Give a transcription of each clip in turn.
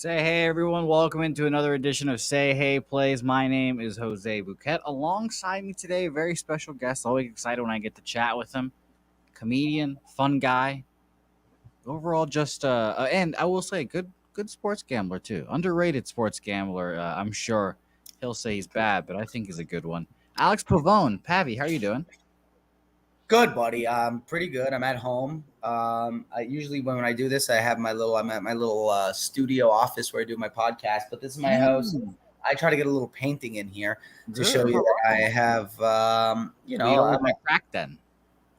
Say hey everyone, welcome into another edition of Say Hey Plays. My name is Jose Bouquett. Alongside me today, a very special guest. Always excited when I get to chat with him. Comedian, fun guy. Overall, just and I will say, good sports gambler too. Underrated sports gambler. I'm sure he'll say he's bad, but I think he's a good one. Alex Pavone, Pavi, how are you doing? Good, buddy. I'm pretty good. I'm at home. I usually when I do this, I'm at my little studio office where I do my podcast. But this is my house. Mm, I try to get a little painting in here to show good. you that I have, So you don't live in a crack den.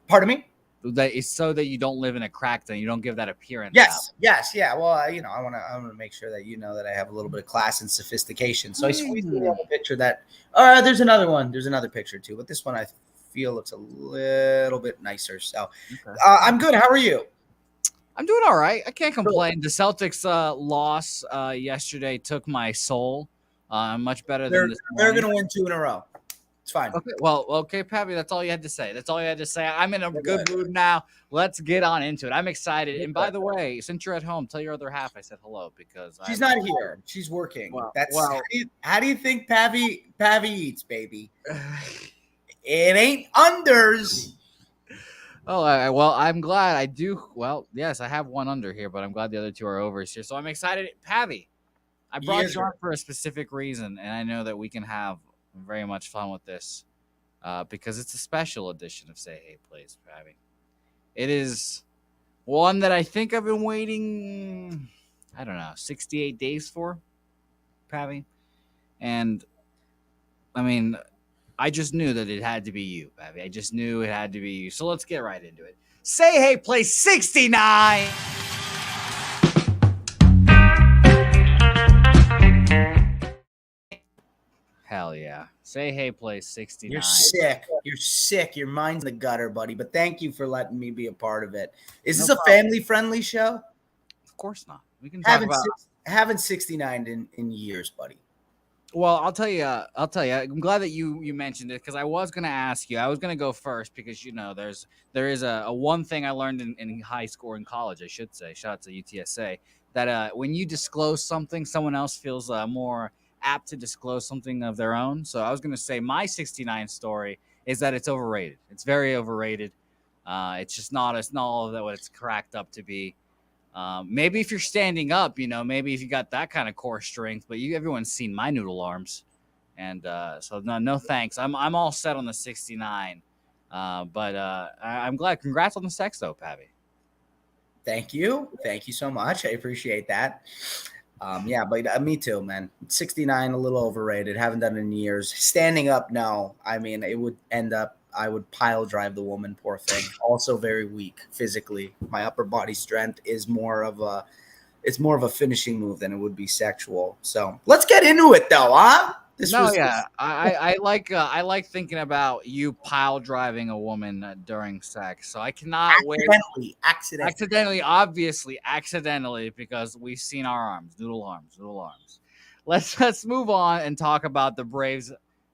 pardon me. That is so that you don't live in a crack den. You don't give that appearance out. Yes, yeah. Well, I want to make sure that you know that I have a little bit of class and sophistication. So I squeezed in Mm. the picture that. There's another one. There's another picture too, but this one I feel looks a little bit nicer. So Okay. I'm good. How are you? I'm doing all right. I can't complain. The Celtics loss yesterday took my soul. Much better than this They're morning. gonna win two in a row. It's fine. Okay, well, okay, Pappy, that's all you had to say. That's all you had to say. I'm in a We're good good. mood now. Let's get on into it. I'm excited. We're And by good. the way, since you're at home, tell your other half I said hello because She's I'm not here. She's working. well, That's well. how do you think Pavi eats, baby? It ain't unders. Well, I'm glad I do. Well, yes, I have one under here, but I'm glad the other two are overs here. So I'm excited. Pavi, I He brought is. you on for a specific reason, and I know that we can have very much fun with this because it's a special edition of Say Hey Plays, Pavi. It is one that I think I've been waiting, I don't know, 68 days for, Pavi. And I mean, I just knew that it had to be you, Pavi. I just knew it had to be you. So let's get right into it. Say Hey Plays 69. Hell yeah. Say Hey Plays 69. You're sick. You're sick. Your mind's in the gutter, buddy. But thank you for letting me be a part of it. Is No this a problem. family-friendly show? Of course not. We can talk about. Haven't 69 in years, buddy. Well, I'll tell you. I'm glad that you mentioned it because I was gonna ask you. I was gonna go first because there is a one thing I learned in high school or in college, I should say. Shout out to UTSA that when you disclose something, someone else feels more apt to disclose something of their own. So I was gonna say my 69 story is that it's overrated. It's very overrated. It's just not. It's not all of that what it's cracked up to be. Maybe if you're standing up, maybe if you got that kind of core strength, but everyone's seen my noodle arms, and so no thanks. I'm all set on the 69, but I'm glad. Congrats on the sex though, Pavi. Thank you. Thank you so much. I appreciate that. Yeah, but me too, man. 69, a little overrated. Haven't done it in years. Standing up, no. I mean, it would end up, I would pile drive the woman, poor thing. Also very weak physically. My upper body strength is it's more of a finishing move than it would be sexual. So let's get into it though, huh? No, yeah, I like thinking about you pile driving a woman during sex. So I cannot wait. Accidentally. Obviously, accidentally, because we've seen our arms, noodle arms, noodle arms. Let's move on and talk about the Braves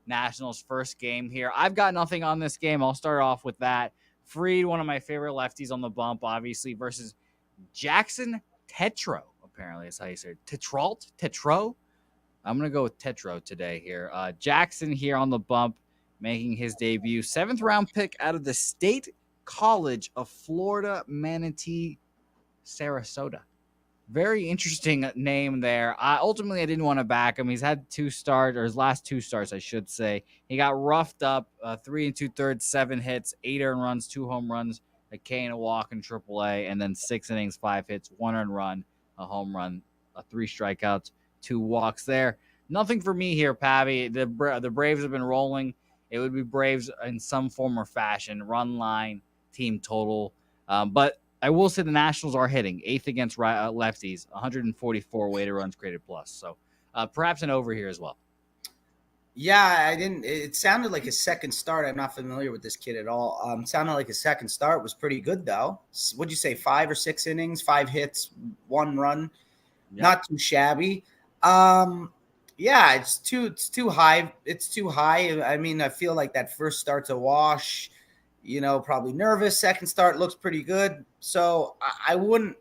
Nationals first game here. I've got nothing on this game. I'll start off with that. Freed, one of my favorite lefties on the bump, obviously, versus Jackson Tetro. Apparently, that's how you say it. Tetro. I'm gonna go with Tetro today here. Jackson here on the bump, making his debut. 7th round pick out of the State College of Florida, Manatee, Sarasota. Very interesting name there. Ultimately, I didn't want to back him. He's had his last two starts, I should say. He got roughed up, 3 2/3, 7 hits, 8 earned runs, 2 home runs, a K and a walk in AAA, and then 6 innings, 5 hits, 1 earned run, a home run, 3 strikeouts, 2 walks there. Nothing for me here, Pavi. The Braves have been rolling. It would be Braves in some form or fashion, run line, team total. But I will say the Nationals are hitting 8th against lefties, 144 weighted runs created plus. So perhaps an over here as well. Yeah, I didn't. It sounded like his second start. I'm not familiar with this kid at all. Sounded like his second start was pretty good though. What'd you say? 5 or 6 innings, 5 hits, 1 run. Yeah. Not too shabby. Yeah, it's too high. It's too high. I mean, I feel like that first start's a wash. Probably nervous. Second start looks pretty good. So I wouldn't.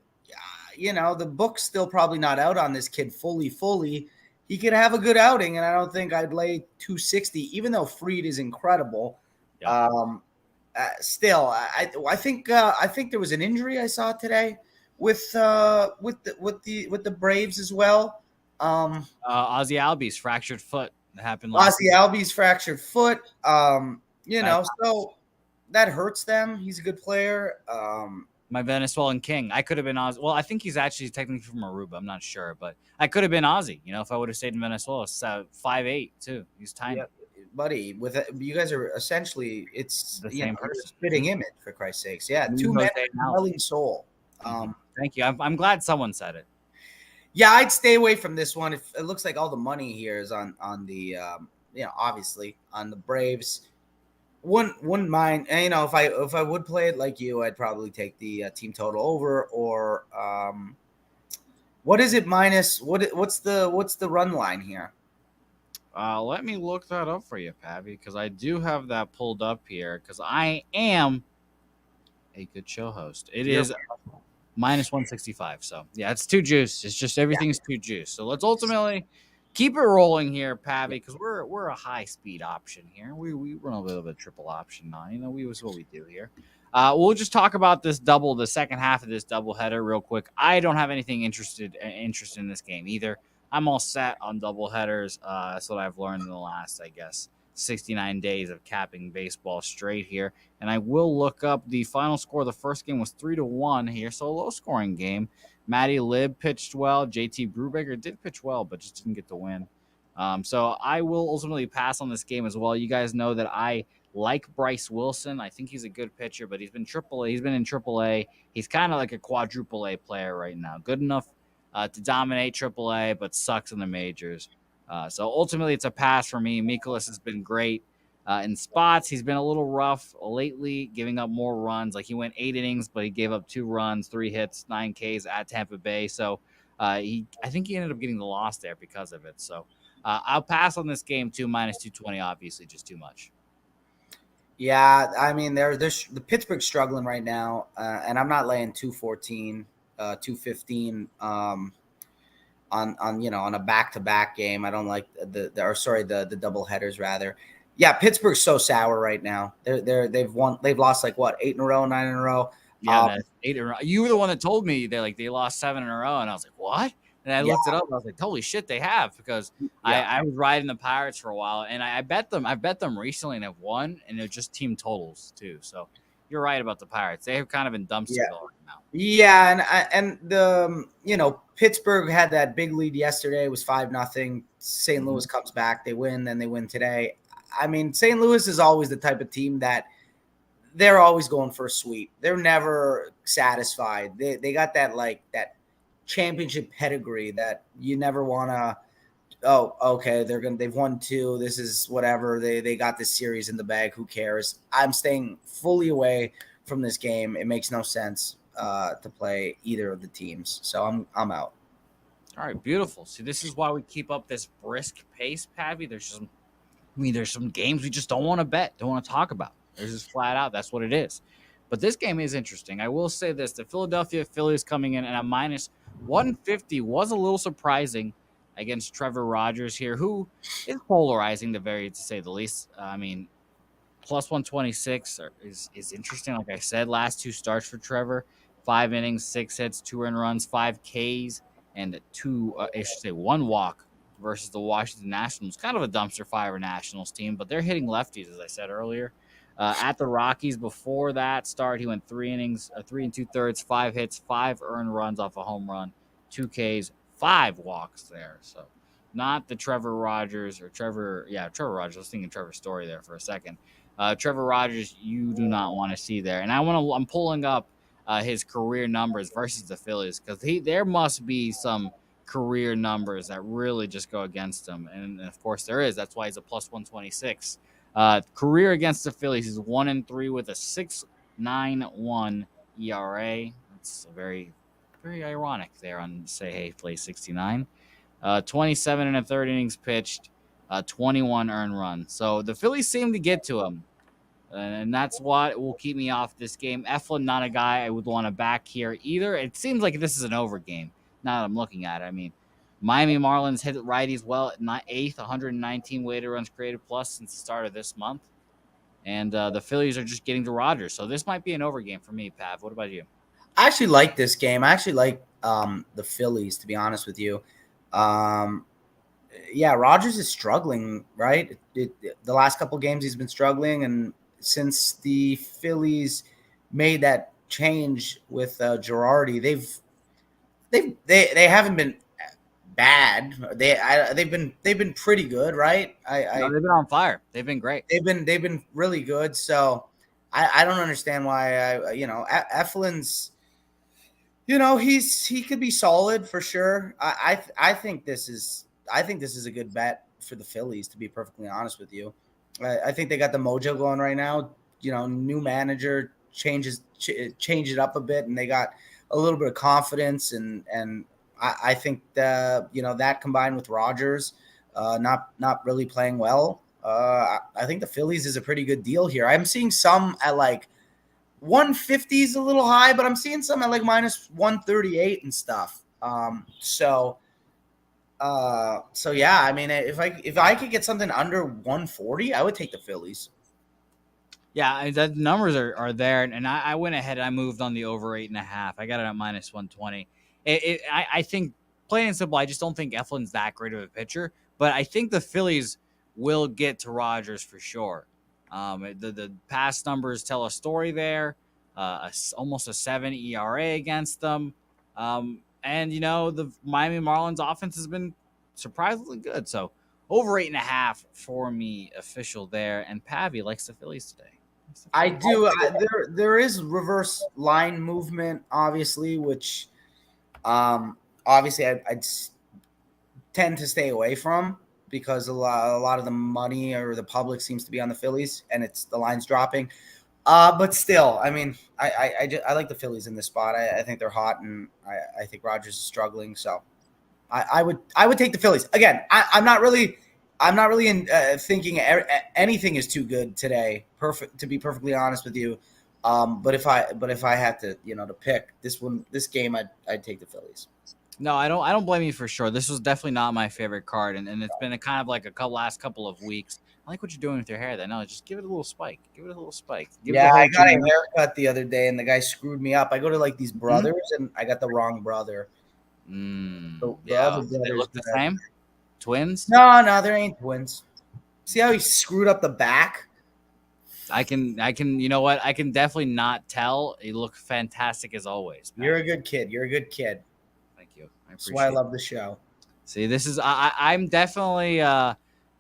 the book's still probably not out on this kid fully. He could have a good outing, and I don't think I'd lay 260, even though Fried is incredible. Yeah. Still, I think there was an injury I saw today with the Braves as well. Ozzie Albies fractured foot. That happened last Ozzie Albies fractured foot. Bad So that hurts them. He's a good player. My Venezuelan king. I could have been Ozzy. Well, I think he's actually technically from Aruba. I'm not sure, but I could have been Ozzy. If I would have stayed in Venezuela. 5'8" too. He's tiny. Yeah, buddy, with you guys are essentially it's The same person. spitting image, for Christ's sakes. Yeah, Me two and men Jose with a willing soul. Thank you. I'm glad someone said it. Yeah, I'd stay away from this one. If it looks like all the money here is on the obviously on the Braves. Wouldn't mind. And, if I would play it like you, I'd probably take the team total over, or what is it minus? What's the run line here? Let me look that up for you, Pappy, because I do have that pulled up here because I am a good show host. It is minus 165. So yeah, it's too juice. It's just everything's too juice. So let's ultimately keep it rolling here, Pappy, because we're a high speed option here. We run a little bit of triple option now. That's what we do here. We'll just talk about this double, the second half of this doubleheader, real quick. I don't have anything interest in this game either. I'm all set on doubleheaders. That's what I've learned in the last, I guess, 69 days of capping baseball straight here. And I will look up the final score. The first game was 3-1 here, so a low scoring game. Matty Libb pitched well. JT Brubaker did pitch well, but just didn't get the win. So I will ultimately pass on this game as well. You guys know that I like Bryce Wilson. I think he's a good pitcher, but he's been AAA. He's been in AAA. He's kind of like a quadruple A player right now. Good enough to dominate AAA, but sucks in the majors. So ultimately, it's a pass for me. Mikolas has been great in spots. He's been a little rough lately, giving up more runs. Like he went 8 innings, but he gave up 2 runs, 3 hits, 9 Ks at Tampa Bay. So I think he ended up getting the loss there because of it. So I'll pass on this game too. Minus 220, obviously, just too much. Yeah, I mean, the Pittsburgh's struggling right now, and I'm not laying 214, 215 on a back-to-back game. I don't like the double headers rather. Yeah, Pittsburgh's so sour right now. They've lost like what, 8 in a row, 9 in a row. Yeah, that's 8 in a row. You were the one that told me they lost 7 in a row, and I was like, what? And I looked it up. And I was like, holy shit, they have, because I was riding the Pirates for a while, and I bet them. I bet them recently, and have won, and they're just team totals too. So you're right about the Pirates. They have kind of been dumpster right now. Yeah, and the Pittsburgh had that big lead yesterday. It was 5-0. St. Louis comes back, they win, then they win today. I mean, St. Louis is always the type of team that they're always going for a sweep. They're never satisfied. They got that championship pedigree that you never want to. Oh, okay, they've won 2. This is whatever. They got this series in the bag. Who cares? I'm staying fully away from this game. It makes no sense to play either of the teams. So I'm out. All right, beautiful. See, this is why we keep up this brisk pace, Pappy. There's some games we just don't want to bet, don't want to talk about. There's just flat out. That's what it is. But this game is interesting. I will say this: the Philadelphia Phillies coming in at a minus 150 was a little surprising against Trevor Rogers here, who is polarizing to say the least. I mean, plus 126 is interesting. Like I said, last 2 starts for Trevor, 5 innings, 6 hits, 2 earned runs, 5 Ks, and 1 walk versus the Washington Nationals. Kind of a dumpster fire Nationals team, but they're hitting lefties, as I said earlier. At the Rockies before that start, he went 3 innings, 3 2/3, 5 hits, 5 earned runs off a home run, 2 Ks, 5 walks there. So not the Trevor Rogers. Trevor Rogers. I was thinking Trevor Story there for a second. Trevor Rogers, you do not want to see there. And I'm pulling up his career numbers versus the Phillies, because there must be some career numbers that really just go against him. And of course there is. That's why he's a plus 126. Career against the Phillies is 1-3 with a 6.91 ERA. That's very, very ironic there on Say plays 69. 27 1/3 innings pitched, 21 earned runs. So the Phillies seem to get to him. And that's what will keep me off this game. Eflin, not a guy I would want to back here either. It seems like this is an over game. Now that I'm looking at it, I mean, Miami Marlins hit righties well at eighth, 119 weighted runs created plus since the start of this month, and the Phillies are just getting to Rogers. So this might be an over game for me, Pav. What about you? I actually like this game. I actually like the Phillies, to be honest with you. Um, yeah, Rogers is struggling, right? The last couple games he's been struggling, and since the Phillies made that change with Girardi, they haven't been bad. They've been pretty good, right? No, they've been on fire. They've been great. They've been really good. So I don't understand why Eflin's he could be solid for sure. I think this is a good bet for the Phillies, to be perfectly honest with you. I think they got the mojo going right now. New manager change it up a bit, and they got a little bit of confidence, and I think that combined with Rogers not really playing well, I think the Phillies is a pretty good deal here. I'm seeing some at like 150 is a little high, but I'm seeing some at like minus 138 and stuff. So yeah, I mean, if I could get something under 140, I would take the Phillies. Yeah, the numbers are there, and I went ahead and I moved on the over 8.5. I got it at minus 120. I think, plain and simple, I just don't think Eflin's that great of a pitcher, but I think the Phillies will get to Rogers for sure. The past numbers tell a story there. Almost a 7 ERA against them, and the Miami Marlins offense has been surprisingly good. So over 8.5 for me, official there. And Pavi likes the Phillies today. I do. There is reverse line movement, obviously, which obviously I'd tend to stay away from because a lot of the money or the public seems to be on the Phillies, and it's the line's dropping. But still, I mean, I like the Phillies in this spot. I think they're hot, and I think Rogers is struggling. So I would take the Phillies again. I'm not really thinking anything is too good today. Perfect, to be perfectly honest with you. But if I had to to pick this game, I'd take the Phillies. No, I don't blame you for sure. This was definitely not my favorite card, and it's been a kind of like last couple of weeks. I like what you're doing with your hair. Then no, just give it a little spike. Give it a little spike. Give Yeah, I got a haircut the other day, and the guy screwed me up. I go to like these brothers, and I got the wrong brother. The other they look the same. Twins? No, there ain't twins. See how he screwed up the back? I can. You know what? I can definitely not tell. You look fantastic as always, man. You're a good kid. Thank you. That's why I love the show. See, this is I'm definitely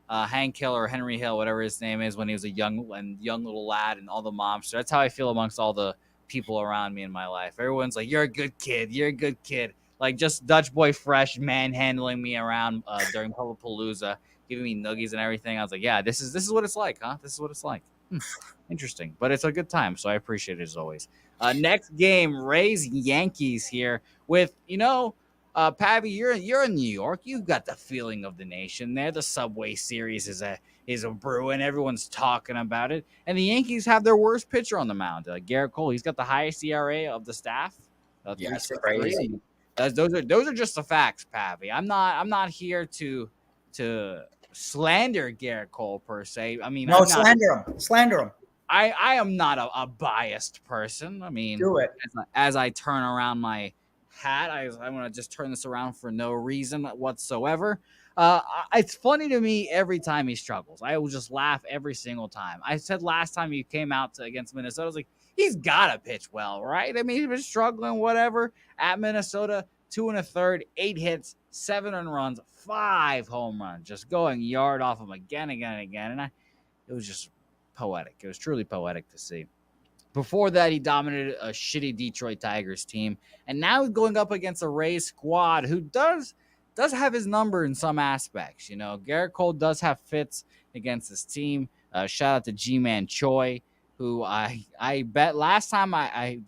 Hank Hill or Henry Hill, whatever his name is, when he was a young little lad, and all the moms. That's how I feel amongst all the people around me in my life. Everyone's like, "You're a good kid. You're a good kid." Like just Dutch boy fresh manhandling me around during Palooza, giving me noogies and everything. I was like, "Yeah, this is what it's like, huh? This is what it's like." Interesting, but it's a good time, so I appreciate it as always. Next game, Rays Yankees here with Pavi, you're in New York. You've got the feeling of the nation there. The Subway Series is a brewing. Everyone's talking about it, and the Yankees have their worst pitcher on the mound, Garrett Cole. He's got the highest ERA of the staff. Yeah, it's 3.63. crazy. Those are just the facts, Pavi. I'm not here to slander Garrett Cole per se. I mean, no, slander him. I am not a biased person. I mean, do it as I turn around my hat. I want to just turn this around for no reason whatsoever. It's funny to me every time he struggles. I will just laugh every single time. I said last time he came out against Minnesota, I was like, he's got to pitch well, right? I mean, he's been struggling, whatever. At Minnesota, 2 1/3, 8 hits, 7 earned runs, 5 home runs, just going yard off him again. And it was just poetic. It was truly poetic to see. Before that, he dominated a shitty Detroit Tigers team, and now he's going up against a Rays squad who does have his number in some aspects. Garrett Cole does have fits against this team. Shout out to G-Man Choi, who I bet last time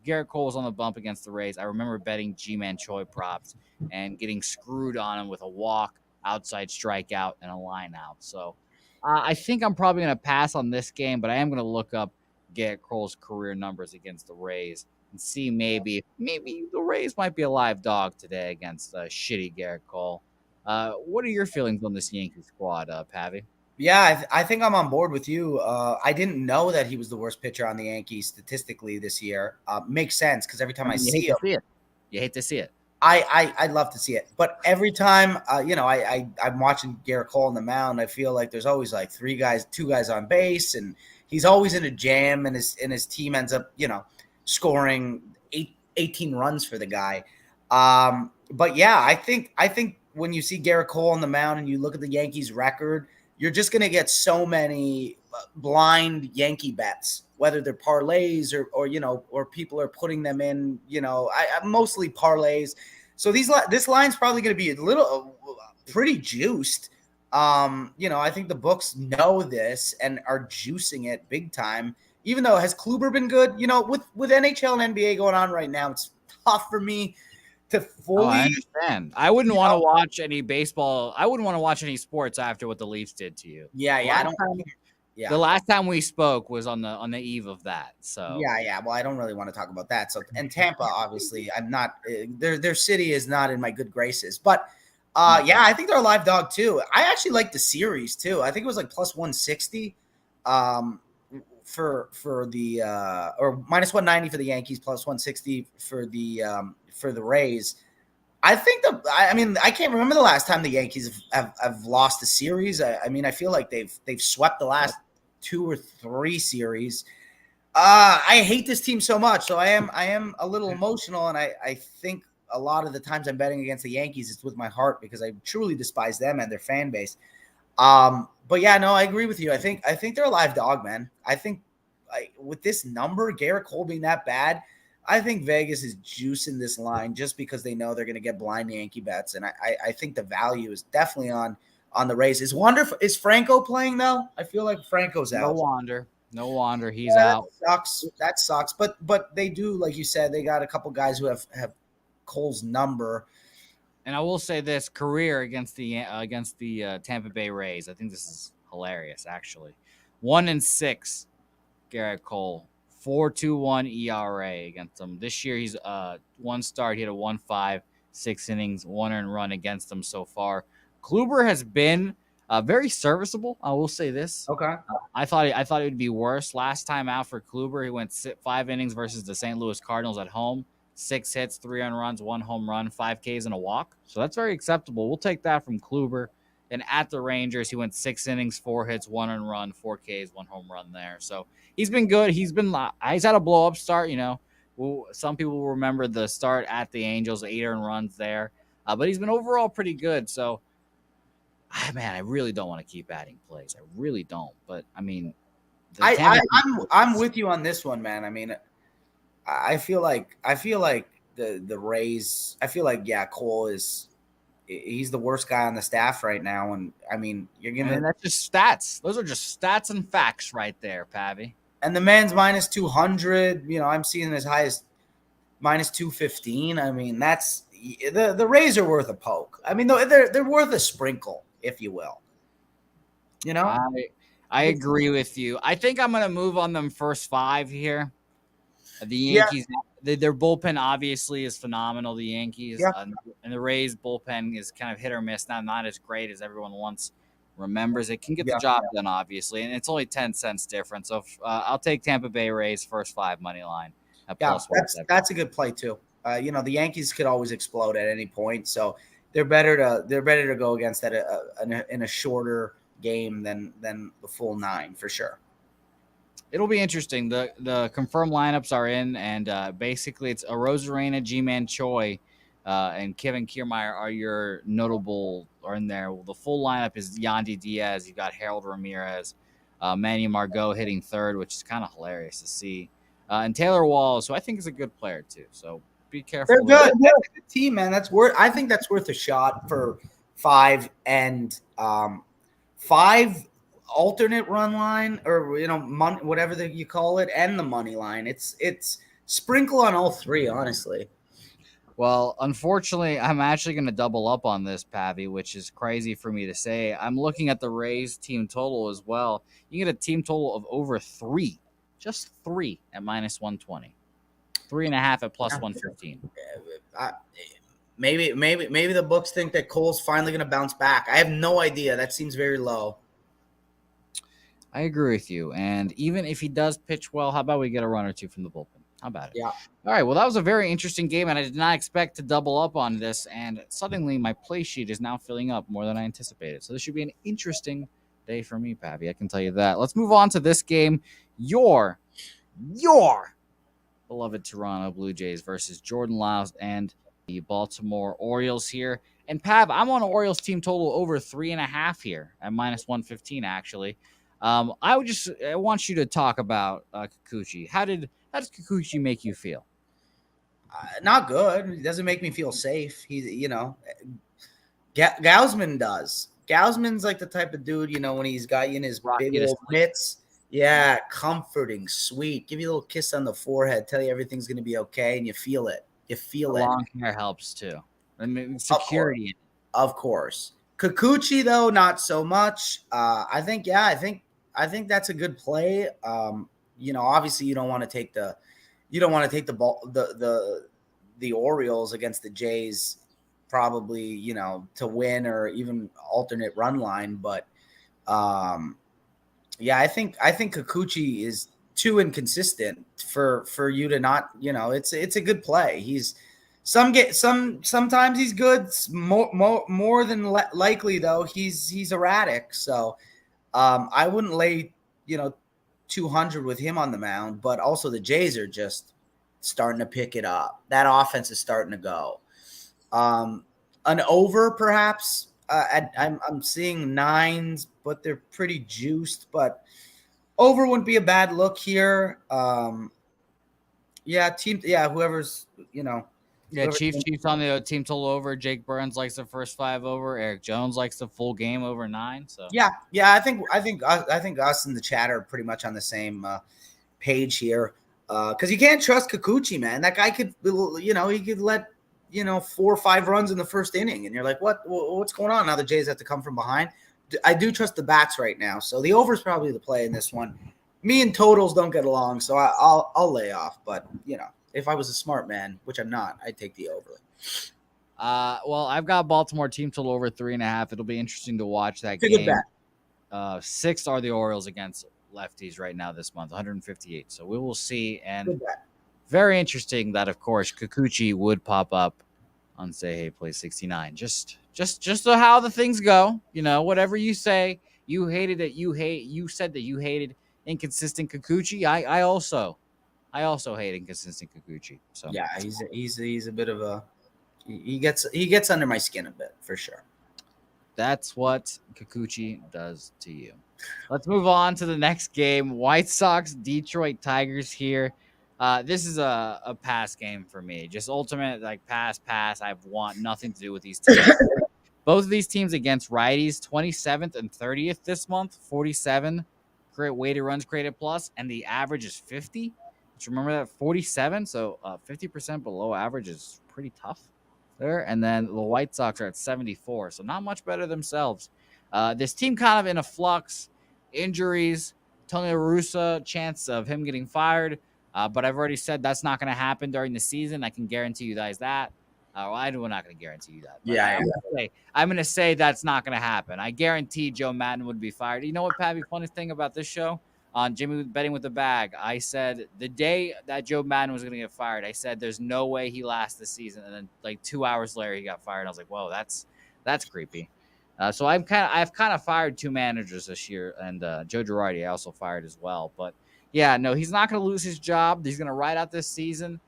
Garrett Cole was on the bump against the Rays. I remember betting G-Man Choi props and getting screwed on him with a walk, outside strikeout, and a line out. So I think I'm probably going to pass on this game, but I am going to look up Garrett Cole's career numbers against the Rays and see maybe the Rays might be a live dog today against shitty Garrett Cole. What are your feelings on this Yankee squad, Pavi? Yeah, I think I'm on board with you. I didn't know that he was the worst pitcher on the Yankees statistically this year. Makes sense because every time I I mean, you see hate to him, see it. You hate to see it. I'd love to see it. But every time, I'm watching Garrett Cole on the mound, I feel like there's always like two guys on base, and he's always in a jam, and his team ends up, scoring 18 runs for the guy. But yeah, I think when you see Garrett Cole on the mound and you look at the Yankees record, you're just going to get so many blind Yankee bets, whether they're parlays or people are putting them in, I mostly parlays. So this line's probably going to be a little pretty juiced. I think the books know this and are juicing it big time. Even though has Kluber been good? With NHL and NBA going on right now, it's tough for me to Oh, I fully, understand. I wouldn't want to watch any baseball. I wouldn't want to watch any sports after what the Leafs did to you. yeah, I don't. The Yeah. last time we spoke was on the eve of that. So Yeah. Well, I don't really want to talk about that. So, and Tampa, obviously, I'm not. Their city is not in my good graces. But, yeah, I think they're a live dog too. I actually like the series too. I think it was like plus 160, for the or minus 190 for the Yankees, plus 160 for the Rays. I mean, I can't remember the last time the Yankees have lost a series. I mean, I feel like they've swept the last 2 or 3 series. I hate this team so much, so I am a little emotional, and I think a lot of the times I'm betting against the Yankees, it's with my heart because I truly despise them and their fan base. But yeah, no, I agree with you. I think they're a live dog, man. I think with this number, Garrett Cole being that bad, I think Vegas is juicing this line just because they know they're going to get blind Yankee bets, and I think the value is definitely on the Rays. Is Franco playing though? I feel like Franco's out. No wonder he's Yeah, out. That sucks. But they do, like you said, they got a couple guys who have Cole's number. And I will say this: career against the Tampa Bay Rays. I think this is hilarious. Actually, 1-6. Garrett Cole, 4.21 ERA against them. This year, he's one start. He had a 1.5, 6 innings, 1 earned run against them so far. Kluber has been very serviceable. I will say this. Okay. I thought it would be worse last time out for Kluber. He went 5 innings versus the St. Louis Cardinals at home. 6 hits, 3 earned runs, 1 home run, 5 Ks, and a walk. So that's very acceptable. We'll take that from Kluber. And at the Rangers, he went 6 innings, 4 hits, 1 earned run, 4 Ks, 1 home run there. So he's been good. He's had a blow up start. Some people will remember the start at the Angels, 8 earned runs there. But he's been overall pretty good. So, man, I really don't want to keep adding plays. I really don't. But I mean, I'm with you on this one, man. I mean, I feel like the Rays. I feel like Cole he's the worst guy on the staff right now, and I mean that's just stats. Those are just stats and facts right there, Pavi. And the man's minus 200. I'm seeing as high as minus 215. I mean, that's the Rays are worth a poke. I mean, they're worth a sprinkle, if you will. I agree with you. I think I'm gonna move on them first 5 here. The Yankees, their bullpen obviously is phenomenal. The Yankees and the Rays bullpen is kind of hit or miss. Not as great as everyone once remembers. It can get the job done, obviously, and it's only 10 cents difference. So I'll take Tampa Bay Rays first 5 money line. That's a good play too. The Yankees could always explode at any point, so they're better to go against that in a shorter game than the full 9 for sure. It'll be interesting. The confirmed lineups are in, and basically it's Arozarena, G-Man Choi, and Kevin Kiermaier are your notable are in there. Well, the full lineup is Yandy Diaz. You've got Harold Ramirez, Manny Margot hitting third, which is kind of hilarious to see, and Taylor Walls, who I think is a good player too. So be careful. They're good. That's a good team, man. I think that's worth a shot for 5 and 5 alternate run line, or whatever you call it, and the money line. It's sprinkle on all 3, honestly. Well, unfortunately, I'm actually going to double up on this, Pavi, which is crazy for me to say. I'm looking at the Rays team total as well. You get a team total of over 3. Just 3 at minus 120. 3.5 at plus Yeah. 115. Maybe the books think that Cole's finally going to bounce back. I have no idea. That seems very low. I agree with you. And even if he does pitch well, how about we get a run or two from the bullpen? How about it? Yeah. All right. Well, that was a very interesting game, and I did not expect to double up on this. And suddenly, my play sheet is now filling up more than I anticipated. So this should be an interesting day for me, Pappy. I can tell you that. Let's move on to this game. Your beloved Toronto Blue Jays versus Jordan Lyles and the Baltimore Orioles here. And Pav, I'm on an Orioles team total over 3.5 here at minus 115. Actually, I want you to talk about Kikuchi. How does Kikuchi make you feel? Not good. It doesn't make me feel safe. Gausman does. Gausman's like the type of dude, when he's got you in his big old mitts. Yeah, comforting, sweet. Give you a little kiss on the forehead, tell you everything's going to be okay, and you feel it. You feel it. Long hair helps too. I mean, security. Of course. Kikuchi, though, not so much. I think that's a good play. Obviously you don't want to take the ball, the Orioles against the Jays, probably, to win or even alternate run line. But I think Kikuchi is too inconsistent for you to not, it's a good play. Sometimes he's good. More than likely though, he's erratic. So I wouldn't lay 200 with him on the mound, but also the Jays are just starting to pick it up. That offense is starting to go. An over perhaps. I'm seeing 9s, but they're pretty juiced. But over wouldn't be a bad look here. Whoever's Chiefs on the team total over. Jake Burns likes the first 5 over. Eric Jones likes the full game over 9. So I think us and the chat are pretty much on the same page here. Because you can't trust Kikuchi, man. That guy could, he could let 4 or 5 runs in the first inning, and you're like, what's going on? Now the Jays have to come from behind. I do trust the bats right now, so the over is probably the play in this one. Me and totals don't get along, so I'll lay off. But if I was a smart man, which I'm not, I'd take the over. Well, I've got Baltimore team total over 3.5. It'll be interesting to watch that game. Good bet. 6th are the Orioles against lefties right now this month, 158. So we will see. And very interesting that, of course, Kikuchi would pop up on Say Hey Play 69. Just so how the things go. Whatever you say, you hated it. You said that you hated inconsistent Kikuchi. I also hate inconsistent Kikuchi. So yeah, he's a bit of a he gets under my skin a bit for sure. That's what Kikuchi does to you. Let's move on to the next game. White Sox, Detroit Tigers here. This is a pass game for me. Just ultimate, pass. I want nothing to do with these teams. Both of these teams against righties, 27th and 30th this month, 47 great weighted runs created plus, and the average is 50. Just remember that, 47. So 50% below average is pretty tough there. And then the White Sox are at 74, so not much better themselves. This team kind of in a flux, injuries, Tony La Russa, chance of him getting fired. But I've already said that's not going to happen during the season. I can guarantee you guys that. We're not going to guarantee you that. I'm going to say that's not going to happen. I guarantee Joe Madden would be fired. You know what, Pappy? Funniest thing about this show? On Jimmy Betting with the Bag, I said the day that Joe Madden was going to get fired, I said there's no way he lasts the season. And then 2 hours later, he got fired. I was like, whoa, that's creepy. So I've kind of fired 2 managers this year, and Joe Girardi I also fired as well. But yeah, no, he's not going to lose his job. He's going to ride out this season.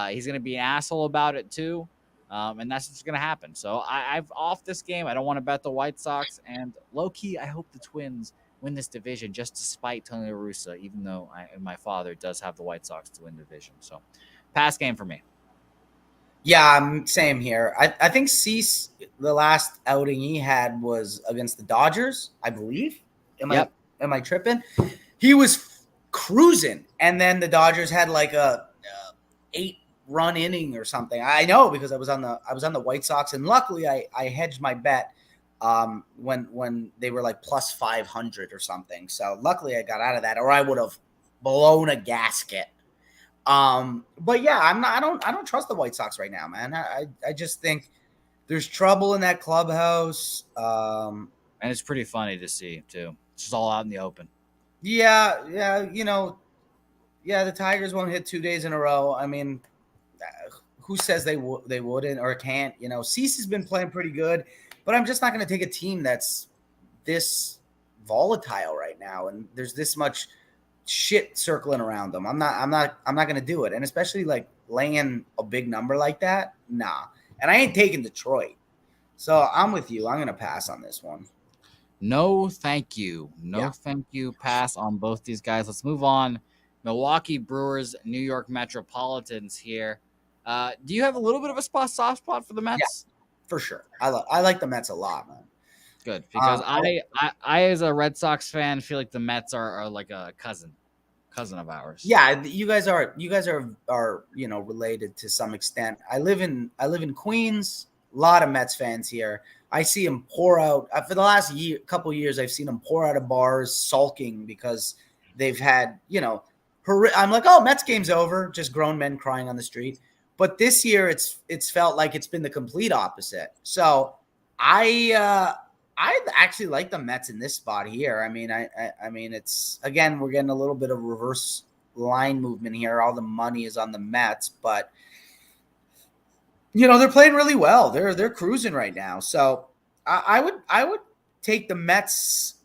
He's going to be an asshole about it too, and that's what's going to happen. So I've off this game. I don't want to bet the White Sox, and low key, I hope the Twins win this division just to spite Tony La Russa, even though my father does have the White Sox to win the division. So pass game for me. Yeah, same here. I think Cease, the last outing he had was against the Dodgers, I believe. Am I tripping? He was cruising, and then the Dodgers had like a 8-run inning or something. I know because I was on the White Sox, and luckily I hedged my bet when they were like plus 500 or something. So luckily I got out of that, or I would have blown a gasket. But yeah, I'm not. I don't trust the White Sox right now, man. I just think there's trouble in that clubhouse. And it's pretty funny to see too. It's just all out in the open. Yeah, yeah, yeah. The Tigers won't hit 2 days in a row. I mean, who says they wouldn't or can't? Cease has been playing pretty good, but I'm just not going to take a team that's this volatile right now, and there's this much shit circling around them. I'm not going to do it, and especially like laying a big number like that, nah. And I ain't taking Detroit, so I'm with you. I'm going to pass on this one. No, thank you. Yeah, No, thank you. Pass on both these guys. Let's move on. Milwaukee Brewers, New York Metropolitans here. Do you have a little bit of a soft spot for the yeah, Mets? for sure. I like the Mets a lot, man. Good, because I I as a Red Sox fan feel like the Mets are like a cousin of ours. Yeah, you guys are related to some extent. I live in Queens. A lot of Mets fans here. I see them pour out for the last couple years. I've seen them pour out of bars, sulking because they've had I'm like, oh, Mets game's over. Just grown men crying on the street. But this year, it's felt like it's been the complete opposite. So I actually like the Mets in this spot here. I mean, it's again we're getting a little bit of reverse line movement here. All the money is on the Mets, but they're playing really well. They're cruising right now. So I would take the Mets.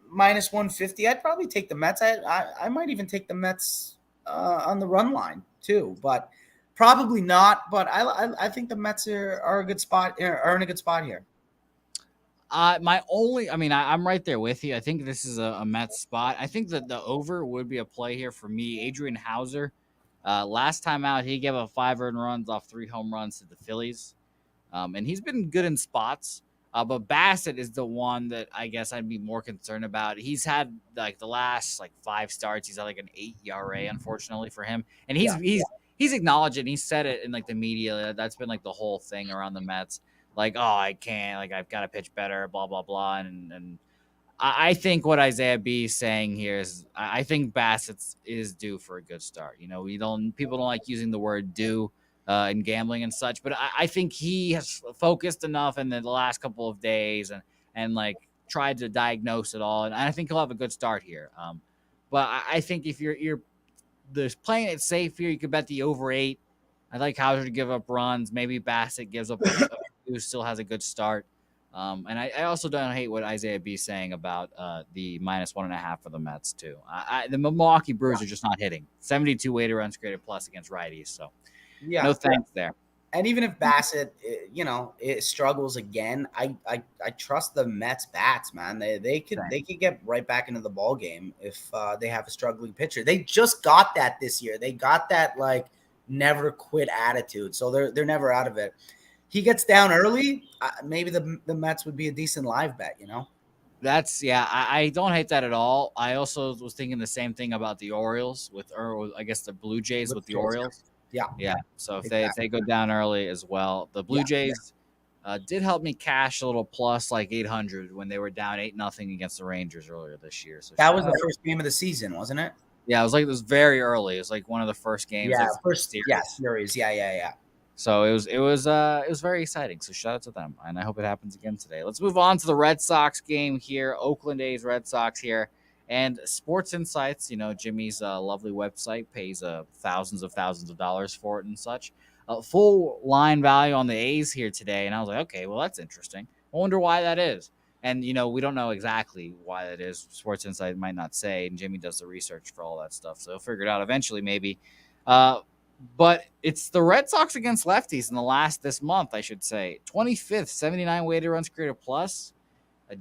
Minus 150. I'd probably take the Mets. I might even take the Mets on the run line too, but probably not. But I think the Mets are a good spot. Are in a good spot here. I'm right there with you. I think this is a Mets spot. I think that the over would be a play here for me. Adrian Hauser, last time out, he gave up 5 earned runs off 3 home runs to the Phillies, and he's been good in spots. But Bassett is the one that I guess I'd be more concerned about. He's had like the last like 5 starts. He's had like an 8 ERA, unfortunately for him, and he's Yeah. he's acknowledged it. And he said it in like the media. That's been like the whole thing around the Mets. Like, oh, I can't. Like, I've got to pitch better. Blah blah blah. And I think what Isaiah B is saying here is I think Bassett is due for a good start. People don't like using the word due in gambling and such, but I think he has focused enough in the last couple of days and like tried to diagnose it all, and I think he'll have a good start here. But I think if you're there's playing it safe here, you could bet the over 8. I like Hauser to give up runs. Maybe Bassett gives up who still has a good start. And I also don't hate what Isaiah B is saying about the minus 1.5 for the Mets too. The Milwaukee Brewers are just not hitting. 72 weighted runs created plus against righties. So Yeah. no thanks there. And even if Bassett, it struggles again, I trust the Mets bats, man. They could get right back into the ball game if they have a struggling pitcher. They just got that this year. They got that like never quit attitude, so they're never out of it. He gets down early, maybe the Mets would be a decent live bet. I don't hate that at all. I also was thinking the same thing about the Orioles or I guess the Blue Jays with the Orioles. Yeah, Yeah. So if exactly. they go down early as well, the Blue Yeah. Jays did help me cash a little plus like 800 when they were down 8-0 against the Rangers earlier this year. So That shout was out. the first game of the season, wasn't it? Yeah, it was very early. It was like one of the first games Yeah, of the first. series. Yeah, series. Yeah. So it was very exciting. So shout out to them, and I hope it happens again today. Let's move on to the Red Sox game here. Oakland A's Red Sox here, and Sports Insights. Jimmy's lovely website pays thousands of dollars for it and such. Full line value on the A's here today, and I was like, okay, well that's interesting. I wonder why that is. And we don't know exactly why that is. Sports Insight might not say, and Jimmy does the research for all that stuff, so he'll figure it out eventually, maybe. But it's the Red Sox against lefties in the last this month, I should say. 25th, 79 weighted runs created plus.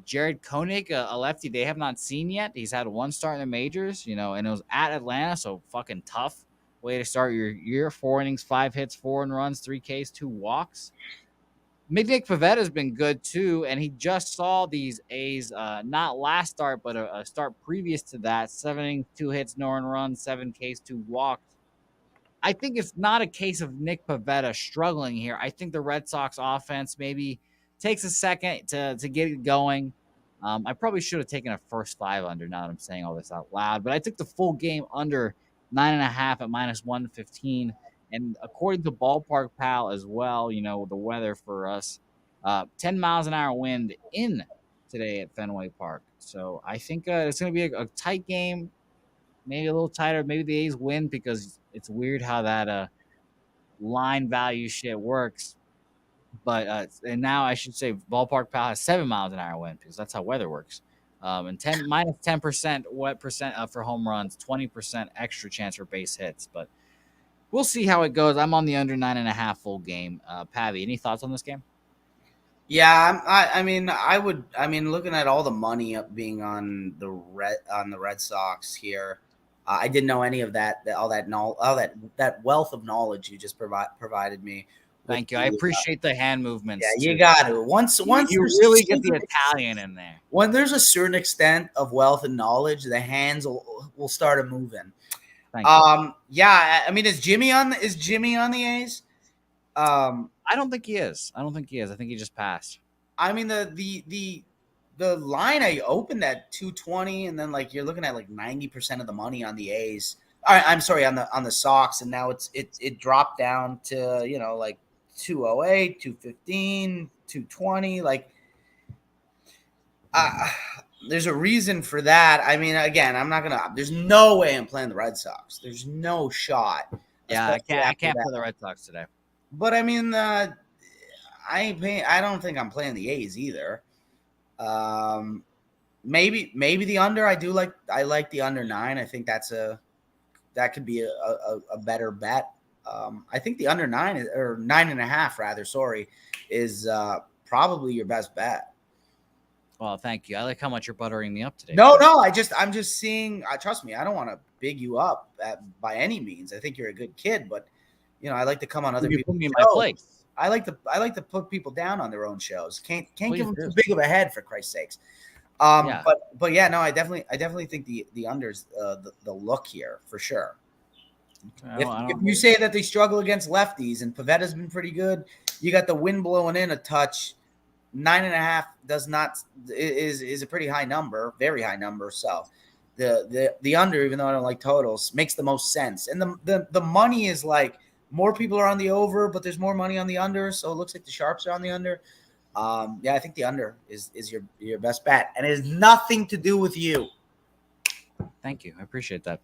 Jared Koenig, a lefty they have not seen yet. He's had one start in the majors, and it was at Atlanta, so fucking tough way to start your year. 4 innings, 5 hits, 4 runs, 3 Ks, 2 walks. Nick Pivetta has been good too, and he just saw these A's not last start, but a start previous to that. 7 innings, 2 hits, no earned runs, 7 Ks, 2 walks. I think it's not a case of Nick Pivetta struggling here. I think the Red Sox offense maybe takes a second to get it going. I probably should have taken a first 5 under now that I'm saying all this out loud, but I took the full game under 9.5 at -115. And according to Ballpark Pal as well, the weather for us, 10 miles an hour wind in today at Fenway Park. So I think it's going to be a tight game, maybe a little tighter. Maybe the A's win because it's weird how that line value shit works. But and now I should say Ballpark Pal has 7 miles an hour wind because that's how weather works. And -10% what percent for home runs, 20% extra chance for base hits. But we'll see how it goes. I'm on the under 9.5 full game. Pavi, any thoughts on this game? Yeah, I mean, looking at all the money being on the Red Sox here, I didn't know any of that, all that wealth of knowledge you just provided me. Thank you. I appreciate the hand movements. Yeah, you got to. Once you really get the Italian in there. When there's a certain extent of wealth and knowledge, the hands will start moving. Thank you. Yeah, I mean, is Jimmy on the A's? I don't think he is. I think he just passed. I mean, the line I opened at 220, and then like you're looking at like 90% of the money on the A's. I'm sorry, on the Sox, and now it dropped down to like 208, 215, 220. Like, there's a reason for that. I mean, again, there's no way I'm playing the Red Sox. There's no shot. Yeah, I can't play the Red Sox today. But I mean, I don't think I'm playing the A's either. Maybe the under. I like the under 9. I think that could be a better bet. I think the under 9 or 9.5 rather. Sorry, is probably your best bet. Well, thank you. I like how much you're buttering me up today. No, I'm just seeing. Trust me, I don't want to big you up by any means. I think you're a good kid, but I like to come on other people's shows. My place. I like to put people down on their own shows. Can't give them too big of a head, for Christ's sakes. Yeah. But yeah, no, I definitely think the unders the look here for sure. Okay, if you say that they struggle against lefties and Pavetta's been pretty good, you got the wind blowing in a touch. 9.5 is a pretty high number, very high number. So the under, even though I don't like totals, makes the most sense. And the money is like more people are on the over, but there's more money on the under. So it looks like the sharps are on the under. Yeah, I think the under is your best bet, and it has nothing to do with you. Thank you. I appreciate that.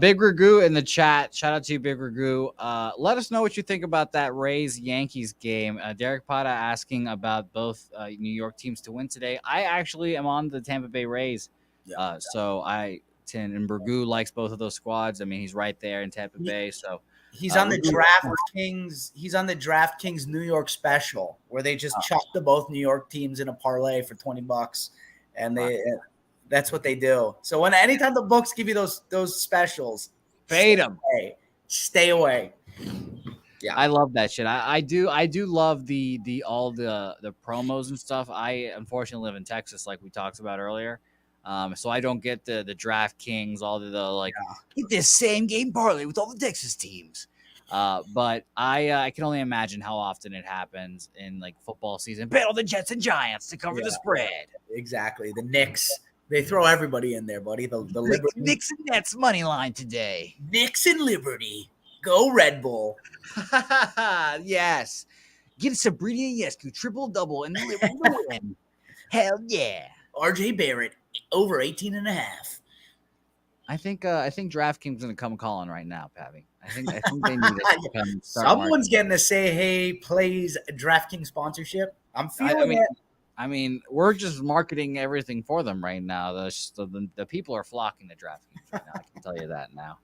Big Ragu in the chat. Shout out to you, Big Ragu. Let us know what you think about that Rays-Yankees game. Derek Pata asking about both New York teams to win today. I actually am on the Tampa Bay Rays. So and Ragu likes both of those squads. I mean, he's right there in Tampa Bay. So he's on the DraftKings. He's on the DraftKings New York special where they just chuck the both New York teams in a parlay for $20, and that's what they do. So anytime the books give you those specials, fade them. Stay away. Yeah, I love that shit. I do love all the promos and stuff. I unfortunately live in Texas, like we talked about earlier. So I don't get the DraftKings, all the get this same game parlay with all the Texas teams. But I can only imagine how often it happens in like football season. Bet all the Jets and Giants to cover the spread. Exactly. The Knicks. They throw everybody in there, buddy. The Liberty. Knicks and Nets money line today. Knicks and Liberty. Go Red Bull. Yes. Get Sabrina Ionescu triple-double and the Liberty to win. Hell yeah. RJ Barrett over 18.5. I think DraftKings going to come calling right now, Pavi. I think they need it to come. Someone's getting to say, "Hey, plays DraftKings sponsorship." I'm feeling it. I mean, we're just marketing everything for them right now. The people are flocking to DraftKings right now. I can tell you that now.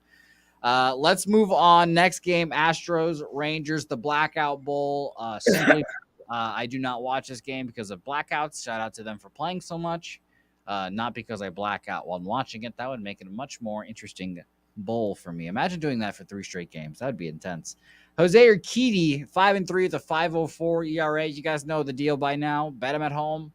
Let's move on. Next game, Astros, Rangers, the Blackout Bowl. Simply, I do not watch this game because of blackouts. Shout out to them for playing so much. Not because I black out while I'm watching it. That would make it a much more interesting bowl for me. Imagine doing that for 3 straight games. That would be intense. Jose Urquidy, 5-3 with a 5.04 ERA. You guys know the deal by now. Bet him at home.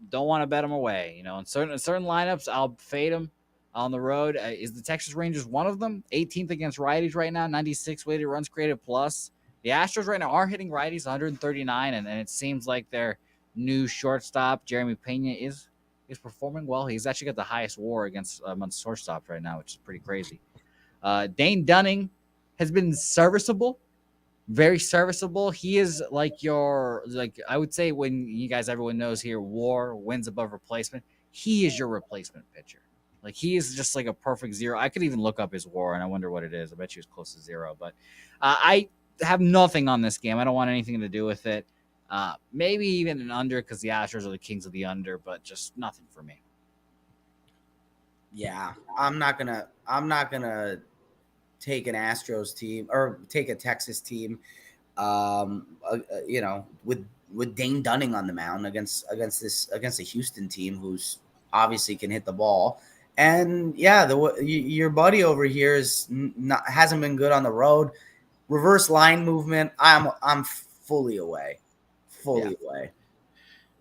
Don't want to bet him away. In certain lineups, I'll fade him on the road. Is the Texas Rangers one of them? 18th against righties right now. 96 weighted runs created plus. The Astros right now are hitting righties 139, and it seems like their new shortstop, Jeremy Pena, is He's performing well. He's actually got the highest WAR against amongst shortstops right now, which is pretty crazy. Dane Dunning has been serviceable, very serviceable. He is like I would say when you guys everyone knows here WAR wins above replacement. He is your replacement pitcher. Like he is just like a perfect zero. I could even look up his WAR and I wonder what it is. I bet you it's close to zero. But I have nothing on this game. I don't want anything to do with it. Maybe even an under because the Astros are the kings of the under, but just nothing for me. Yeah, I'm not gonna take an Astros team or take a Texas team. With Dane Dunning on the mound against a Houston team who's obviously can hit the ball. And yeah, your buddy over here hasn't been good on the road. Reverse line movement. I'm fully away. Fully away.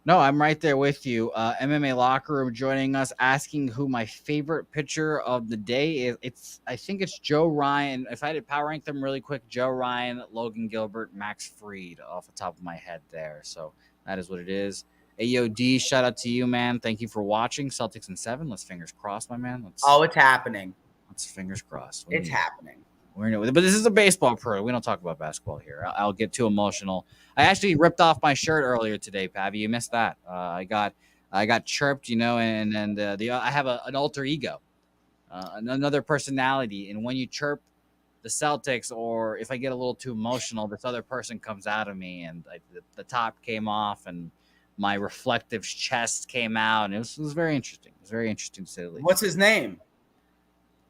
No, I'm right there with you. MMA Locker Room joining us, asking who my favorite pitcher of the day is. I think it's Joe Ryan. If I had to power rank them really quick, Joe Ryan, Logan Gilbert, Max Fried off the top of my head there. So that is what it is. AOD, shout out to you, man. Thank you for watching. Celtics in 7. Let's fingers crossed, my man. It's happening. Let's fingers crossed. It's happening. But this is a baseball pro. We don't talk about basketball here. I'll get too emotional. I actually ripped off my shirt earlier today, Pavi. You missed that. I got chirped, and I have an alter ego, another personality. And when you chirp the Celtics, or if I get a little too emotional, this other person comes out of me, and the top came off, and my reflective chest came out, and it was very interesting. It was very interesting to say the least. What's his name?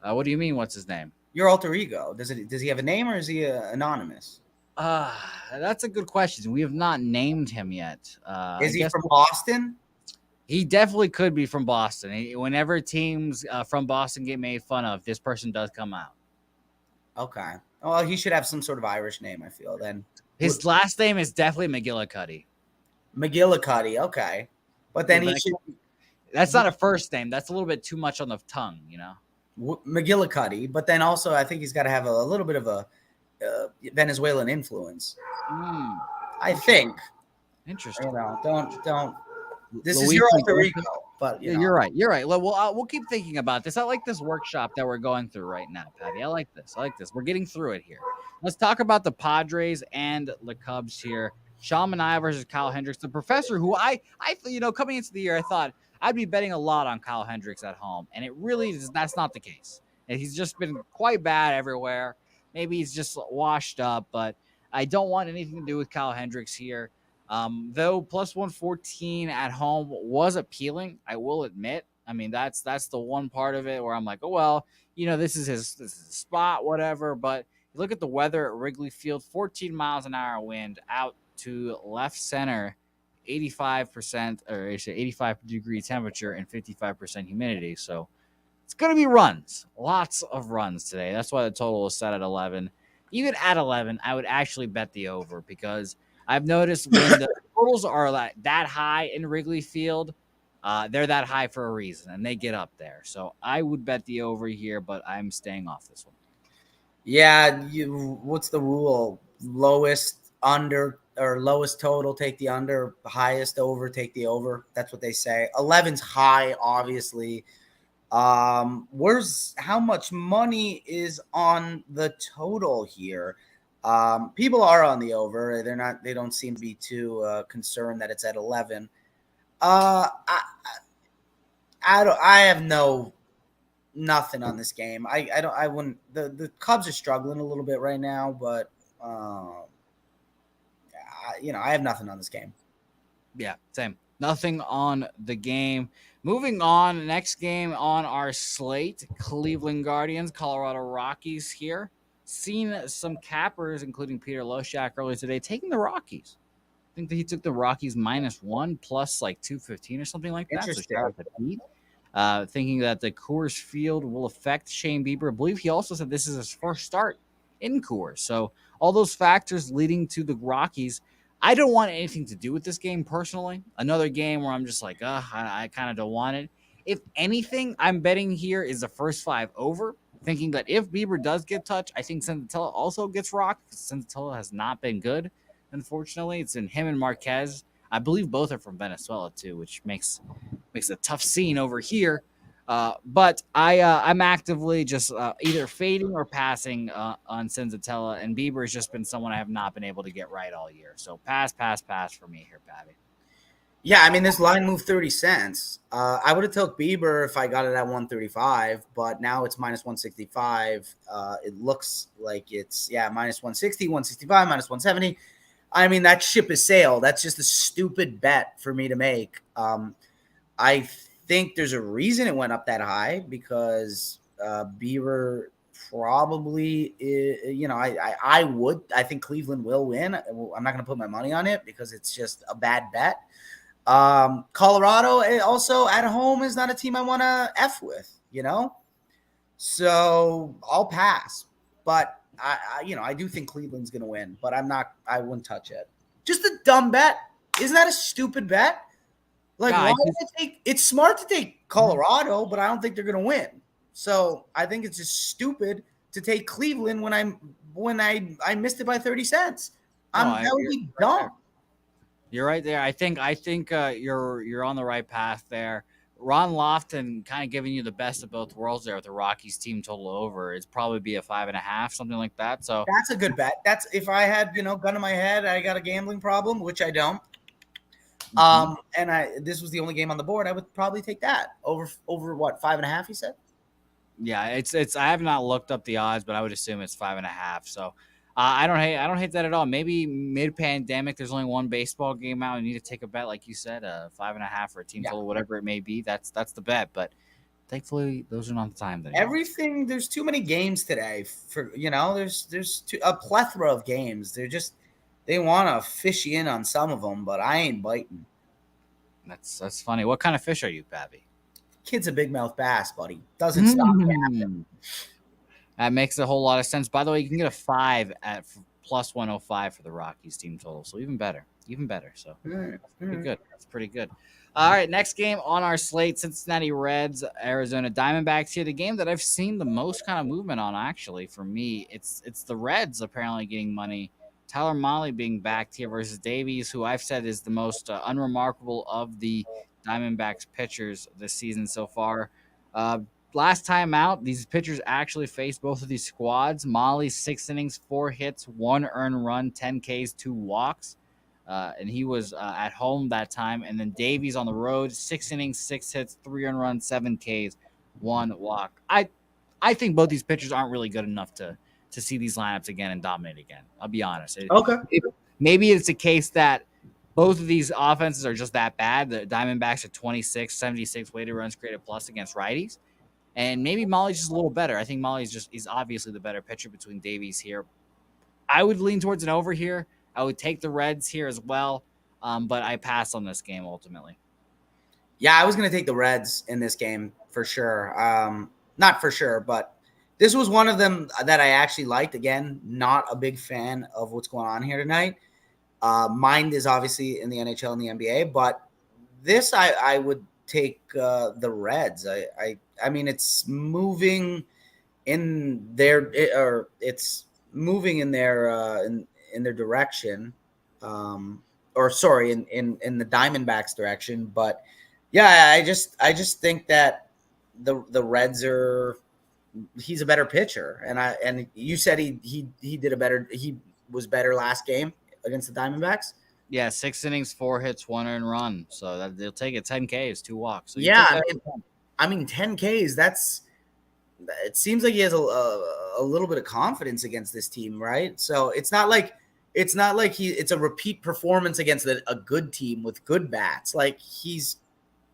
What do you mean? What's his name? Your alter ego. Does he have a name or is he anonymous? That's a good question. We have not named him yet. Is he from Boston? He definitely could be from Boston. Whenever teams from Boston get made fun of, this person does come out. Okay. Well, he should have some sort of Irish name, I feel. Then his last name is definitely McGillicuddy. McGillicuddy, okay. But then that's not a first name. That's a little bit too much on the tongue, McGillicuddy, but then also I think he's got to have a little bit of a Venezuelan influence. I think. Interesting. Don't. This is your alter ego, but you're right. You're right. We'll keep thinking about this. I like this workshop that we're going through right now, Patty. I like this. We're getting through it here. Let's talk about the Padres and the Cubs here. Sean Manaea versus Kyle Hendricks, the professor who I coming into the year, I thought I'd be betting a lot on Kyle Hendricks at home, and it really is. That's not the case. And he's just been quite bad everywhere. Maybe he's just washed up, but I don't want anything to do with Kyle Hendricks here. Though plus 114 at home was appealing, I will admit. I mean, that's the one part of it where I'm like, oh well, this is his spot, whatever. But you look at the weather at Wrigley Field, 14 miles an hour wind out to left center. 85% or 85-degree temperature and 55% humidity. So it's going to be runs, lots of runs today. That's why the total is set at 11. Even at 11, I would actually bet the over because I've noticed when the totals are that high in Wrigley Field, they're that high for a reason and they get up there. So I would bet the over here, but I'm staying off this one. Yeah. What's the rule? Lowest under or lowest total, take the under. Highest over, take the over. That's what they say. 11's high, obviously. How much money is on the total here? People are on the over. They don't seem to be too concerned that it's at 11. I have nothing on this game. I wouldn't. The Cubs are struggling a little bit right now, but I have nothing on this game. Yeah, same. Nothing on the game. Moving on, next game on our slate, Cleveland Guardians, Colorado Rockies here. Seen some cappers, including Peter Loshak earlier today, taking the Rockies. I think that he took the Rockies -1 plus like 215 or something like that. Interesting. So thinking that the Coors Field will affect Shane Bieber. I believe he also said this is his first start in Coors. So all those factors leading to the Rockies. I don't want anything to do with this game personally. Another game where I'm just like, I kind of don't want it. If anything, I'm betting here is the first 5 over, thinking that if Bieber does get touched, I think Senzatella also gets rocked because Senzatella has not been good. Unfortunately, it's in him and Marquez. I believe both are from Venezuela too, which makes a tough scene over here. But I'm actively just either fading or passing on Senzatella, and Bieber has just been someone I have not been able to get right all year. So pass for me here, Patty. Yeah, I mean, this line moved 30 cents. I would have took Bieber if I got it at 135, but now it's minus 165. It looks like it's, minus 160, 165, minus 170. I mean, that ship has sailed. That's just a stupid bet for me to make. I think there's a reason it went up that high because Bieber probably, I think Cleveland will win. I'm not going to put my money on it because it's just a bad bet. Colorado also at home is not a team I want to F with, so I'll pass, but I do think Cleveland's going to win, but I wouldn't touch it. Just a dumb bet. Isn't that a stupid bet? Like, why would I take, it's smart to take Colorado, but I don't think they're going to win. So I think it's just stupid to take Cleveland when I missed it by 30 cents. That would be dumb. You're right there. I think you're on the right path there. Ron Lofton kind of giving you the best of both worlds there with the Rockies team total over. It's probably be a 5.5, something like that. So that's a good bet. That's if I had gun to my head, I got a gambling problem, which I don't. And this was the only game on the board. I would probably take that over what 5.5. You said? Yeah, it's. I have not looked up the odds, but I would assume it's 5.5. So. I don't hate that at all. Maybe mid-pandemic, there's only one baseball game out. You need to take a bet, like you said, 5.5 for a team total, whatever it may be. That's the bet. But thankfully, those are not the time. Everything. There's too many games today. For there's a plethora of games. They want to fish you in on some of them, but I ain't biting. That's funny. What kind of fish are you, Babby? Kid's a big mouth bass, buddy. Doesn't stop yapping. That makes a whole lot of sense. By the way, you can get a 5 at plus 105 for the Rockies team total. So even better. So that's pretty good. All right, next game on our slate, Cincinnati Reds, Arizona Diamondbacks here. The game that I've seen the most kind of movement on, actually, for me, it's the Reds apparently getting money. Tyler Mahle being backed here versus Davies, who I've said is the most unremarkable of the Diamondbacks pitchers this season so far. Last time out, these pitchers actually faced both of these squads. Mahle, 6 innings, 4 hits, 1 earned run, 10 Ks, 2 walks. And he was at home that time. And then Davies on the road, 6 innings, 6 hits, 3 earned runs, 7 Ks, 1 walk. I think both these pitchers aren't really good enough to see these lineups again and dominate again. I'll be honest. Okay. Maybe it's a case that both of these offenses are just that bad. The Diamondbacks are 26, 76 weighted runs created plus against righties. And maybe Mahle's just a little better. I think he's obviously the better pitcher between Davies here. I would lean towards an over here. I would take the Reds here as well, but I pass on this game ultimately. Yeah, I was going to take the Reds in this game for sure. Not for sure, but this was one of them that I actually liked. Again, not a big fan of what's going on here tonight. Mine is obviously in the NHL and the NBA, but this I would take the Reds. I mean, it's moving in their it's moving in their in their direction, or sorry, in the Diamondbacks direction. But yeah, I just think that the Reds are. He's a better pitcher, and you said he was better last game against the Diamondbacks. Yeah, 6 innings, 4 hits, 1 earned run. So they'll take it. 10 Ks, 2 walks. So yeah, I mean 10 Ks. It seems like he has a little bit of confidence against this team, right? So it's not like it's a repeat performance against a good team with good bats. Like he's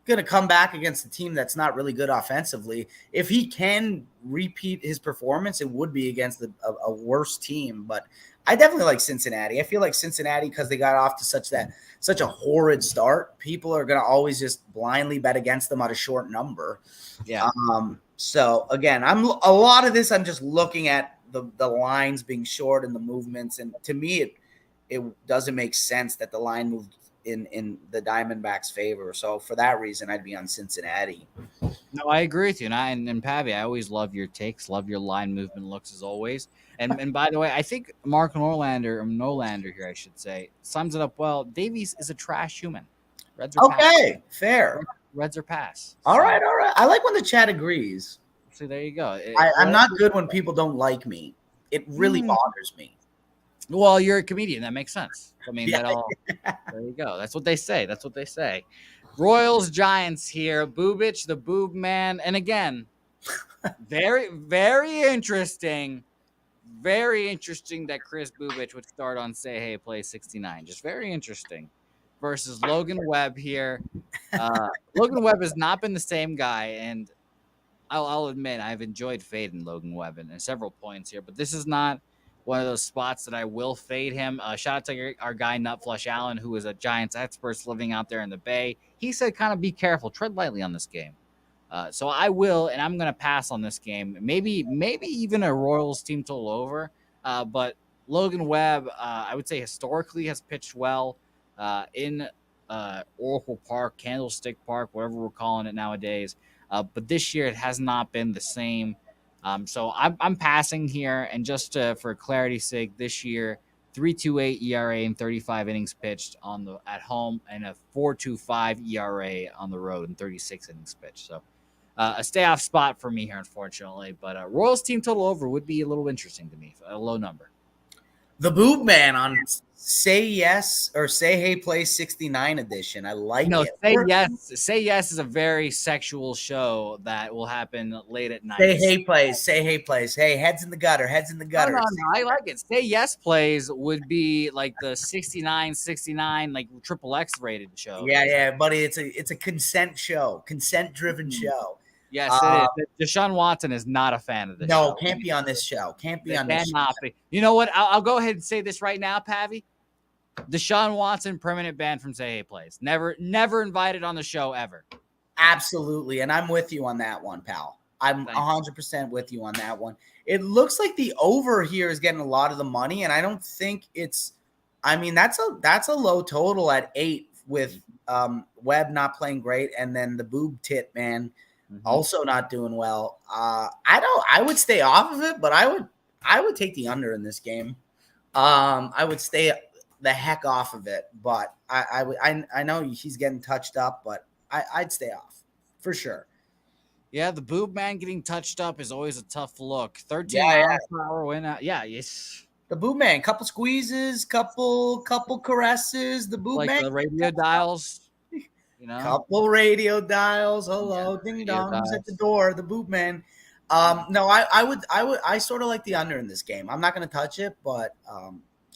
gonna come back against a team that's not really good offensively. If he can repeat his performance, it would be against a worse team. But I definitely like Cincinnati. I feel like Cincinnati, because they got off to such a horrid start, people are gonna always just blindly bet against them at a short number. Yeah. So again, a lot of this I'm just looking at the lines being short and the movements, and to me it doesn't make sense that the line moved in the Diamondbacks' favor. So for that reason, I'd be on Cincinnati. No, I agree with you. And Pavi, I always love your takes, love your line movement looks as always. And by the way, I think Mark Norlander here, I should say, sums it up well. Davies is a trash human. Reds are pass. Okay, fair. Reds are pass. All right. I like when the chat agrees. So there you go. I'm not good when people don't like me. It really bothers me. Well, you're a comedian. That makes sense. I mean, Yeah. there you go. That's what they say. That's what they say. Royals Giants here. Bubich, the Boob Man. And again, very, very interesting. Very interesting that Chris Bubich would start on Say Hey Play 69. Just very interesting. Versus Logan Webb here. Logan Webb has not been the same guy. And I'll admit, I've enjoyed fading Logan Webb in several points here. But this is not one of those spots that I will fade him. Shout out to our guy Nutflush Allen, who is a Giants expert living out there in the Bay. He said, kind of be careful, tread lightly on this game. So I will, and I'm going to pass on this game. Maybe even a Royals team total over. But Logan Webb, I would say historically has pitched well in Oracle Park, Candlestick Park, whatever we're calling it nowadays. But this year it has not been the same. So I'm passing here, and just for clarity's sake, this year 3.28 ERA in 35 innings pitched at home, and a 4.25 ERA on the road in 36 innings pitched. So a stay off spot for me here, unfortunately. But Royals team total over would be a little interesting to me, a low number. The Boob Man on Say Yes or Say Hey Play 69 edition. I like it. Say Yes. Say Yes is a very sexual show that will happen late at night. Say Hey Plays. Say Hey Plays. Hey, heads in the gutter. Heads in the gutter. No, I like it. Say Yes Plays would be like the 69, like triple X rated show. Yeah, buddy. It's a consent show, consent driven show. Yes, it is. Deshaun Watson is not a fan of this show. No, can't be on this show. Can't be on this show. You know what? I'll go ahead and say this right now, Pavi. Deshaun Watson, permanent ban from Say Hey Plays. Never invited on the show ever. Absolutely. And I'm with you on that one, pal. I'm 100% with you on that one. It looks like the over here is getting a lot of the money, and I don't think it's – I mean, that's a low total at 8 with Webb not playing great, and then the Boob Tit man also not doing well. I would stay off of it, but I would take the under in this game. I would stay the heck off of it, but I know he's getting touched up, but I'd stay off for sure. Yeah, the Boob Man getting touched up is always a tough look. 13 miles per hour win out. Yeah, yes. The Boob Man, couple squeezes, couple caresses. The Boob Man, the radio dials. You know, couple radio dials. Hello, ding dongs at the door. The Boob Man. No, I sort of like the under in this game. I'm not going to touch it, but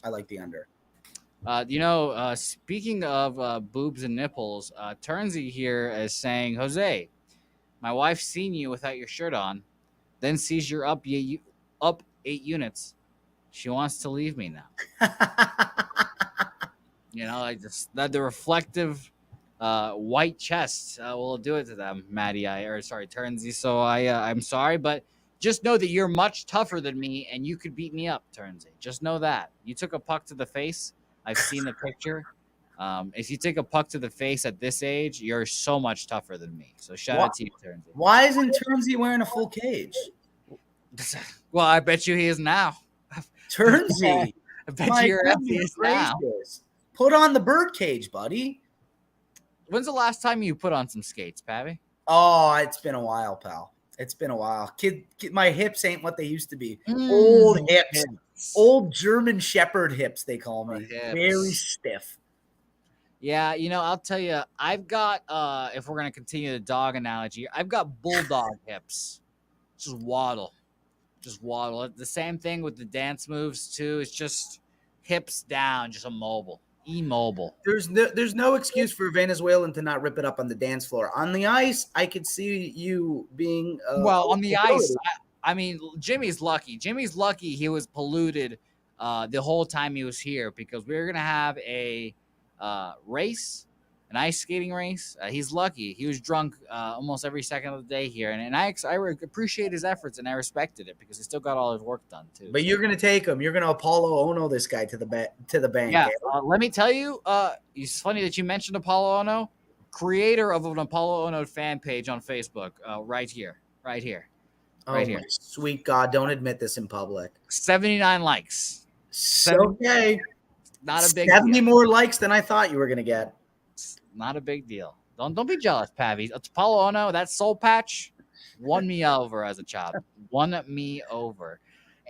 I like the under. Speaking of boobs and nipples, Turnsy here is saying, Jose, my wife's seen you without your shirt on, then sees you're up 8 units. She wants to leave me now. The reflective white chest will do it to them, Turnsy. So I'm sorry, but just know that you're much tougher than me, and you could beat me up, Turnsy. Just know that. You took a puck to the face. I've seen the picture. If you take a puck to the face at this age, you're so much tougher than me. So shout out to you, Turnsy. Why isn't Turnsy wearing a full cage? Well, I bet you he is now. Turnsy. I bet you're empty now. Put on the bird cage, buddy. When's the last time you put on some skates, Pavi? Oh, it's been a while, pal. It's been a while. Kid, my hips ain't what they used to be. Old hips. Old German Shepherd hips, they call me. Very stiff. Yeah, I'll tell you, I've got, if we're going to continue the dog analogy, I've got bulldog hips. Just waddle. The same thing with the dance moves, too. It's just hips down, just immobile. There's no excuse for a Venezuelan to not rip it up on the dance floor. On the ice, I could see you being on the ice. I mean, Jimmy's lucky. He was polluted the whole time he was here, because we were gonna have a race an ice skating race. He's lucky. He was drunk almost every second of the day here, and I appreciate his efforts and I respected it because he still got all his work done too. But So. you're gonna take him. You're gonna Apollo Ono this guy to the bank. Yeah, Eh? let me tell you. It's funny that you mentioned Apollo Ono, creator of an Apollo Ono fan page on Facebook. Right here, right here, right Oh here. my sweet God! Don't admit this in public. 79 likes. Okay, Not a big 70 deal. more likes than I thought you were gonna get. Not a big deal. Don't be jealous, Pavi. It's Apollo Ono. That soul patch won me over as a child. Won me over.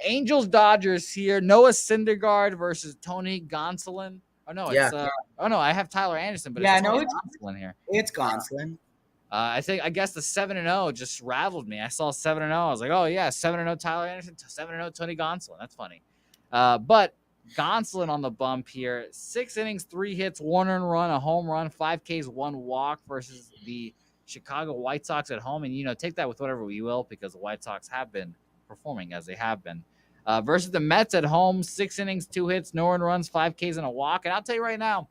Angels Dodgers here. Noah Syndergaard versus Tony Gonsolin. Oh no, Yeah. I have Tyler Anderson, but Yeah, it's Tony no, Gonsolin here. it's Gonsolin. I guess the 7-0 just rattled me. I saw 7-0. I was like, oh yeah, 7-0 Tyler Anderson, 7-0 Tony Gonsolin. That's funny. But Gonsolin on the bump here. 6 innings, 3 hits, 1 earned run, a home run, 5 Ks, 1 walk versus the Chicago White Sox at home. And take that with whatever we will because the White Sox have been performing as they have been. Versus the Mets at home, 6 innings, 2 hits, no earned runs, 5 Ks, and a walk. And I'll tell you right now,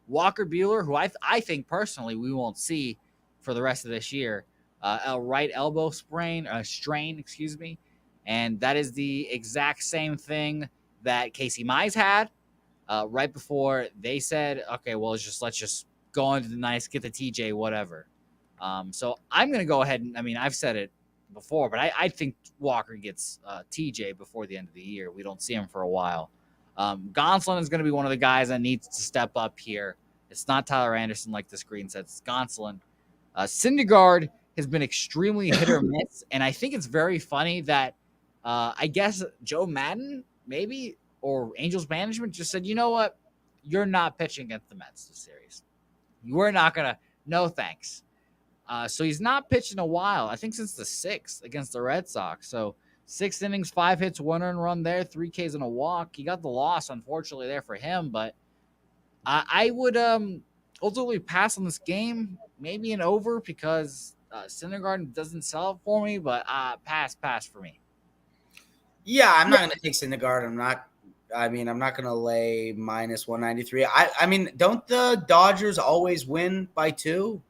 Walker Buehler, who I think personally we won't see for the rest of this year, a right elbow strain, and that is the exact same thing that Casey Mize had right before they said, okay, well, let's just go into the nice, get the TJ, whatever. So I'm going to go ahead and, I've said it before, but I think Walker gets TJ before the end of the year. We don't see him for a while. Gonsolin is going to be one of the guys that needs to step up here. It's not Tyler Anderson like the screen says. It's Gonsolin. Syndergaard has been extremely hit or miss, and I think it's very funny that I guess Joe Madden maybe or Angels management just said, you know what, you're not pitching against the Mets this series. We're not gonna. No thanks. So he's not pitched in a while. I think since the 6th against the Red Sox. So 6 innings, 5 hits, 1 earned run there, 3 Ks and a walk. He got the loss, unfortunately, there for him. But I would ultimately pass on this game, maybe an over because Syndergaard doesn't sell it for me. But pass for me. Yeah, I'm not going to take Syndergaard. I'm not going to lay minus 193. I mean, don't the Dodgers always win by 2?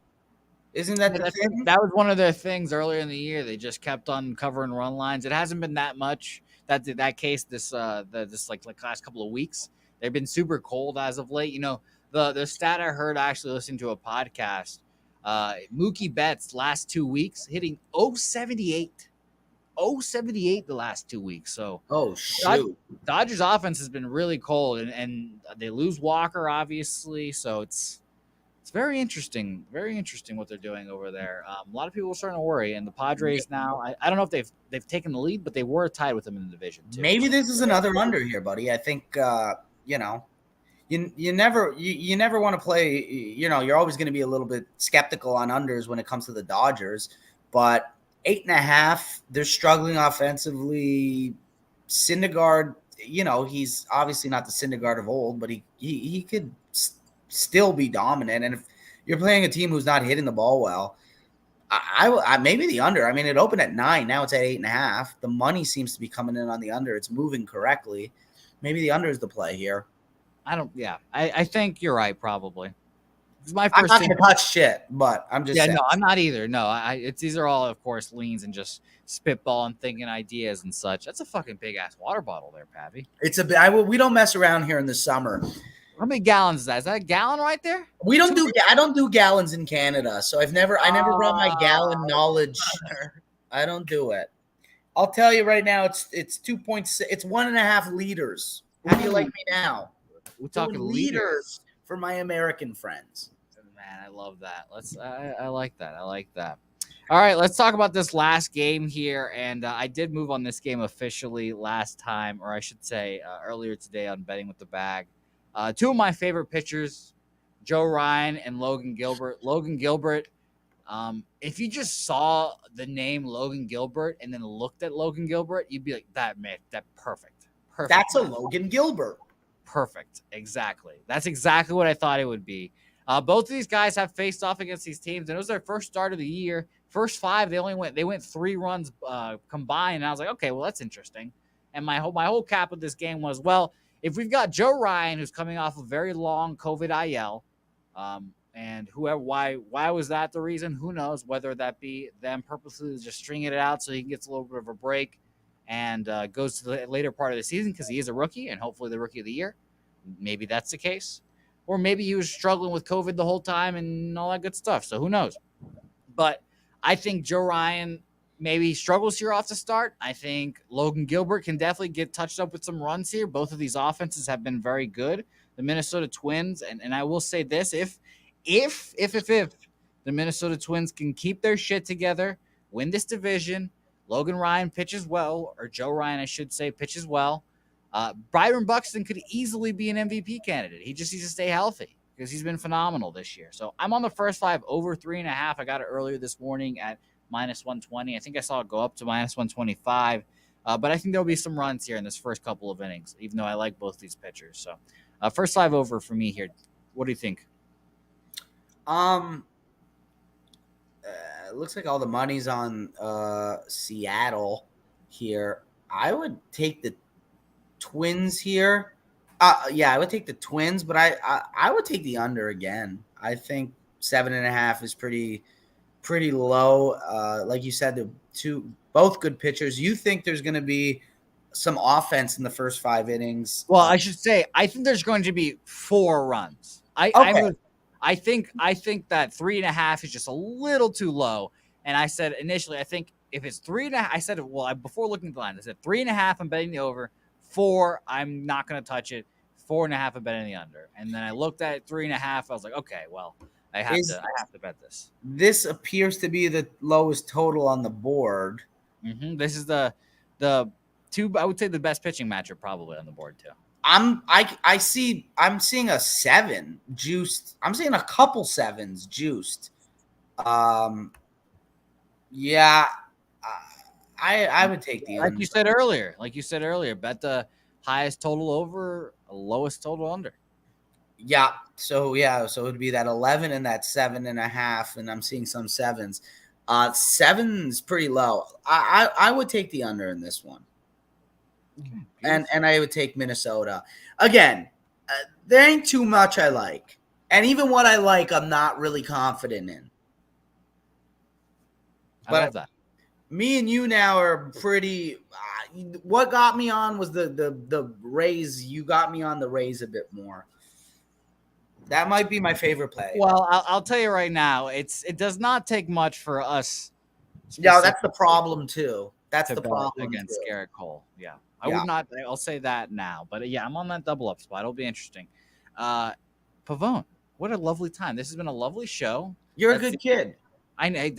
Isn't that the thing? That was one of their things earlier in the year. They just kept on covering run lines. It hasn't been that much. That case this like last couple of weeks. They've been super cold as of late. The stat I heard actually listening to a podcast. Mookie Betts last 2 weeks hitting 078. 078 the last 2 weeks. So shoot. Dodgers offense has been really cold and they lose Walker obviously. So it's very interesting what they're doing over there. A lot of people are starting to worry, and the Padres now. I don't know if they've taken the lead, but they were tied with them in the division too. Maybe this is another under here, buddy. I think you never want to play. You're always going to be a little bit skeptical on unders when it comes to the Dodgers, but 8.5. They're struggling offensively. Syndergaard, he's obviously not the Syndergaard of old, but he could still be dominant. And if you're playing a team who's not hitting the ball well, I maybe the under. It opened at 9. Now it's at 8.5. The money seems to be coming in on the under. It's moving correctly. Maybe the under is the play here. I think you're right. Probably. It's my I'm first. not going to touch shit, but I'm just. Yeah, saying. no, I'm not either. No, these are all, of course, leans and just spitball and thinking ideas and such. That's a fucking big ass water bottle there, Pappy. It's we don't mess around here in the summer. How many gallons is that? Is that a gallon right there? I don't do gallons in Canada, so I never brought my gallon knowledge. I don't do it. I'll tell you right now, it's 2.6. It's 1.5 liters. How do you like me now? We're talking liters for my American friends. Man, I love that. I like that. I like that. All right, let's talk about this last game here. And I did move on this game officially last time, or I should say earlier today on Betting with the Bag. 2 of my favorite pitchers, Joe Ryan and Logan Gilbert. Logan Gilbert, if you just saw the name Logan Gilbert and then looked at Logan Gilbert, you'd be like, that perfect. That's a Logan Gilbert. Perfect. Exactly. That's exactly what I thought it would be. Both of these guys have faced off against these teams, and it was their first start of the year. First 5, they went 3 runs combined, and I was like, okay, well, that's interesting. And my whole cap of this game was, well, if we've got Joe Ryan, who's coming off a very long COVID IL, And whoever, why was that the reason? Who knows? Whether that be them purposely just stringing it out so he gets a little bit of a break and goes to the later part of the season because he is a rookie and hopefully the rookie of the year. Maybe that's the case, or maybe he was struggling with COVID the whole time and all that good stuff. So who knows? But I think Joe Ryan maybe struggles here off the start. I think Logan Gilbert can definitely get touched up with some runs here. Both of these offenses have been very good. The Minnesota Twins, and I will say this: if the Minnesota Twins can keep their shit together, win this division, Logan Ryan pitches well, or Joe Ryan, I should say, pitches well. Byron Buxton could easily be an MVP candidate. He just needs to stay healthy because he's been phenomenal this year. So I'm on the first 5 over 3.5. I got it earlier this morning at -120. I think I saw it go up to -125. But I think there'll be some runs here in this first couple of innings, even though I like both these pitchers. So first 5 over for me here. What do you think? It looks like all the money's on Seattle here. I would take the Twins here. Yeah, I would take the Twins, but I would take the under again. I think 7.5 is pretty low. Like you said, both good pitchers. You think there's going to be some offense in the first 5 innings? Well, I should say I think there's going to be 4 runs. I think that 3.5 is just a little too low. And I said initially, I think if it's 3.5, I said, well, before looking at the line, I said 3.5, I'm betting the over. 4, I'm not going to touch it. 4.5, I'm betting the under. And then I looked at 3.5. I was like, okay, well, I have to bet this. This appears to be the lowest total on the board. Mm-hmm. This is the two. I would say the best pitching matchup probably on the board too. I'm seeing a 7 juiced. I'm seeing a couple 7s juiced. Yeah, I would take the like you said earlier. Bet the highest total over, lowest total under. Yeah. So it would be that 11 and that 7.5, and I'm seeing some 7s. 7's pretty low. I would take the under in this one. Okay, and I would take Minnesota. Again, there ain't too much I like. And even what I like, I'm not really confident in. But I love that. Me and you now are pretty what got me on was the Rays. You got me on the Rays a bit more. That might be my favorite play. Well, I'll tell you right now, it does not take much for us. Yeah, that's the problem too. That's the problem against Garrett Cole. Yeah. Would not. I'll say that now, but yeah, I'm on that double up spot. It'll be interesting. Pavone, what a lovely time. This has been a lovely show. You're a good kid. I know.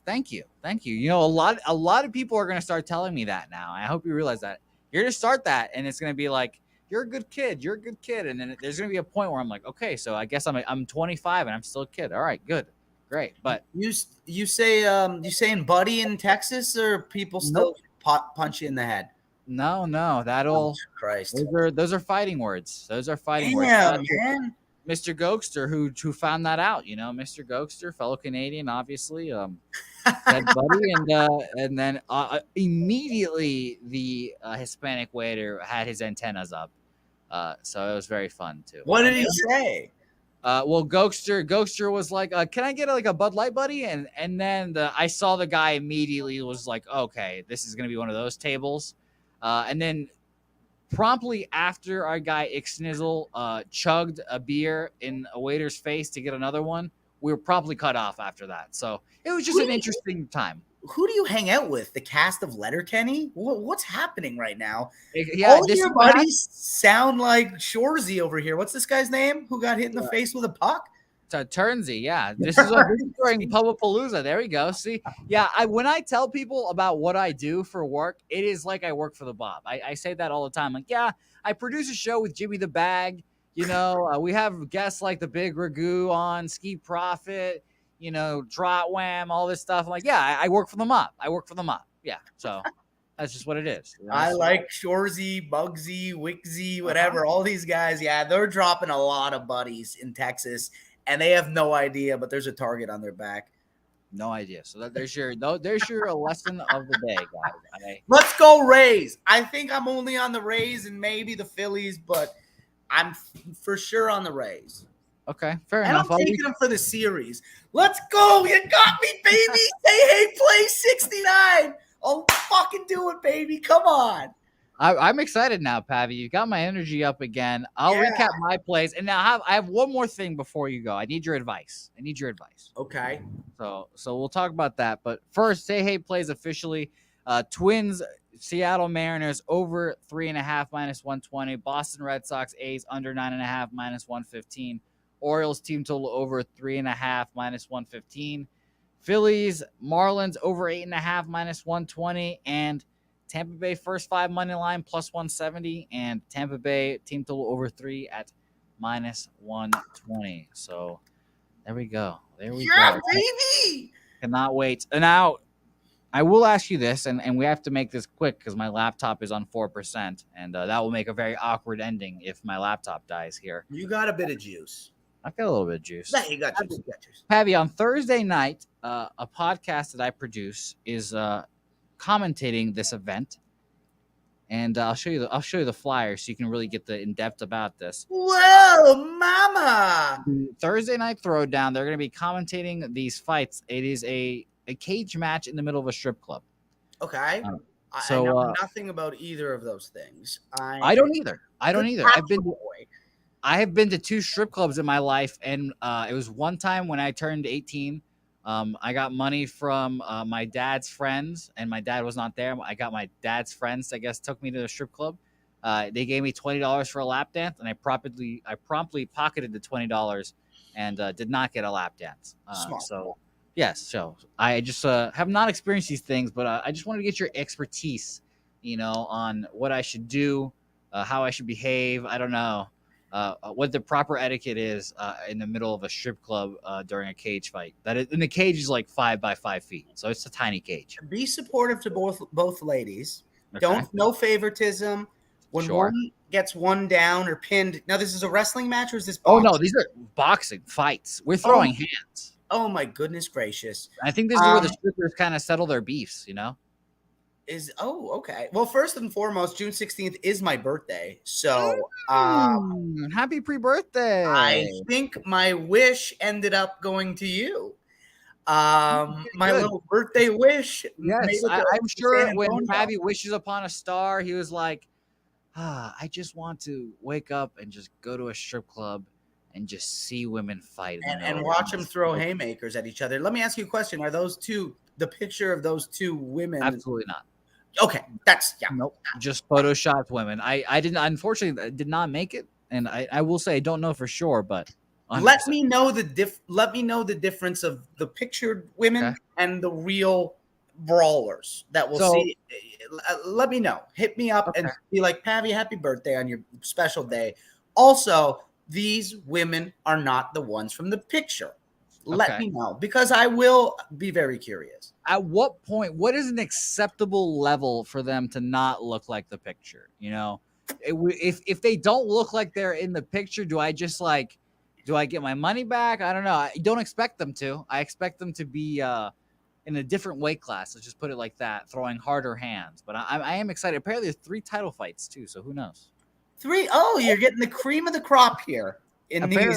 Thank you. You know, a lot of people are going to start telling me that now. I hope you realize that. You're going to start that, and it's going to be like, you're a good kid. And then there's going to be a point where I'm like, okay, so I guess I'm 25 and I'm still a kid. All right, good, great. But you saying buddy in Texas, or people still punch you in the head? No, that'll. Christ. Those are fighting words. Those are fighting words. Man. Mr. Gokster, who found that out, you know, Mr. Gokster, fellow Canadian, obviously, said buddy, and then immediately the Hispanic waiter had his antennas up, so it was very fun too. What did he say? Well, Gokster was like, "Can I get a Bud Light, buddy?" And then I saw the guy immediately was like, "Okay, this is gonna be one of those tables," and then. Promptly after our guy Ixnizzle chugged a beer in a waiter's face to get another one, we were promptly cut off after that. So it was just an interesting time. Who do you hang out with? The cast of Letterkenny? What's happening right now? Yeah, all your buddies sound like Shorzy over here. What's this guy's name? Who got hit in the face with a puck? Turnsey, yeah. This is during Publipalooza. There we go. See, yeah. When I tell people about what I do for work, it is like I work for the Bob. I say that all the time. Like, yeah, I produce a show with Jimmy the Bag. You know, we have guests like the Big Ragu on, Ski Profit. You know, Trot Wham, all this stuff. I'm like, yeah, I work for the Mob. Yeah, so that's just what it is. You know? I like Shorzy, Bugsy, Wixzy, whatever. All these guys, yeah, they're dropping a lot of buddies in Texas. And they have no idea, but there's a target on their back. No idea. So there's your lesson of the day, guys. Let's go Rays. I think I'm only on the Rays and maybe the Phillies, but I'm for sure on the Rays. Okay, fair And I'm enough. taking him for the series. Let's go. You got me, baby. Say hey, play 69. I'll fucking do it, baby. Come on. I'm excited now, Pavi. You got my energy up again. I'll Yeah. recap my plays, and now I have one more thing before you go. I need your advice. Okay. So we'll talk about that. But first, say hey plays officially. Twins, Seattle Mariners over 3.5 -120. Boston Red Sox A's under 9.5 -115. Orioles team total over 3.5 -115. Phillies Marlins over 8.5 -120, and Tampa Bay first 5 money line plus 170, and Tampa Bay team total over 3 at -120. So there we go. Yeah, baby. Cannot wait. And now I will ask you this, and we have to make this quick because my laptop is on 4%, and that will make a very awkward ending if my laptop dies here. You got a bit of juice. I've got a little bit of juice. Yeah, you got juice. Pavi, on Thursday night, a podcast that I produce is commentating this event, and I'll show you the flyer so you can really get the in depth about this. Whoa, mama! Thursday night throwdown. They're going to be commentating these fights. It is a cage match in the middle of a strip club. Okay. I know nothing about either of those things. I don't either. I have been to 2 strip clubs in my life, and it was one time when I turned 18. I got money from my dad's friends, and my dad was not there. I got my dad's friends, I guess, took me to the strip club. They gave me $20 for a lap dance, and I promptly pocketed the $20 and did not get a lap dance. So I just have not experienced these things, but I just wanted to get your expertise, on what I should do, how I should behave. I don't know. What the proper etiquette is in the middle of a strip club during a cage fight. And the cage is like 5 by 5 feet, so it's a tiny cage. Be supportive to both ladies. Okay. No favoritism. When one gets one down or pinned. Now, this is a wrestling match, or is this boxing? Oh no, these are boxing fights. We're throwing hands. Oh my goodness gracious! I think this is where the strippers kind of settle their beefs. Okay. Well, first and foremost, June 16th is my birthday. So happy pre-birthday. I think my wish ended up going to you. My little birthday wish. Yes, I'm sure when Pavi wishes upon a star, he was like, I just want to wake up and just go to a strip club and just see women fight. And watch them throw haymakers at each other. Let me ask you a question. Are those two, the picture of those two women? Absolutely not. Okay, nope. Just photoshopped women. I unfortunately did not make it, and I will say I don't know for sure, but 100%. Let me know the difference of the pictured women and the real brawlers that we'll see. Let me know. Hit me up and be like, Pavi, happy birthday on your special day. Also, these women are not the ones from the picture. Let me know, because I will be very curious. At what point, what is an acceptable level for them to not look like the picture? If they don't look like they're in the picture, do I get my money back? I don't know. I don't expect them to. I expect them to be in a different weight class. Let's just put it like that, throwing harder hands. But I am excited. Apparently there's 3 title fights too, so who knows? 3? Oh, you're getting the cream of the crop here in these.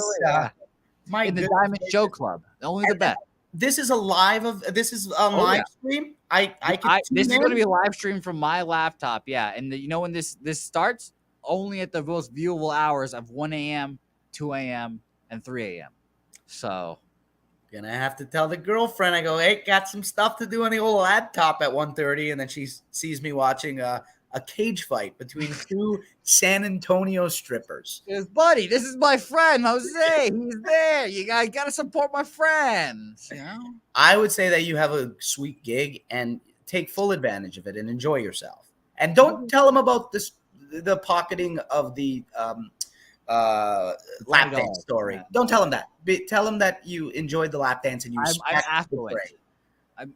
In the Diamond Show Club, only the best. This is a live live stream. This is going to be a live stream from my laptop. Yeah, and when this starts, only at the most viewable hours of 1 a.m., 2 a.m., and 3 a.m. So, gonna have to tell the girlfriend. I go, hey, got some stuff to do on the old laptop at 1:30, and then she sees me watching a cage fight between 2 San Antonio strippers. Yes, buddy, this is my friend Jose. He's there. You got to support my friends. I would say that you have a sweet gig and take full advantage of it and enjoy yourself. And don't tell them about the pocketing of the lap dance story. Don't tell them that. Tell them that you enjoyed the lap dance and you. I'm affluent.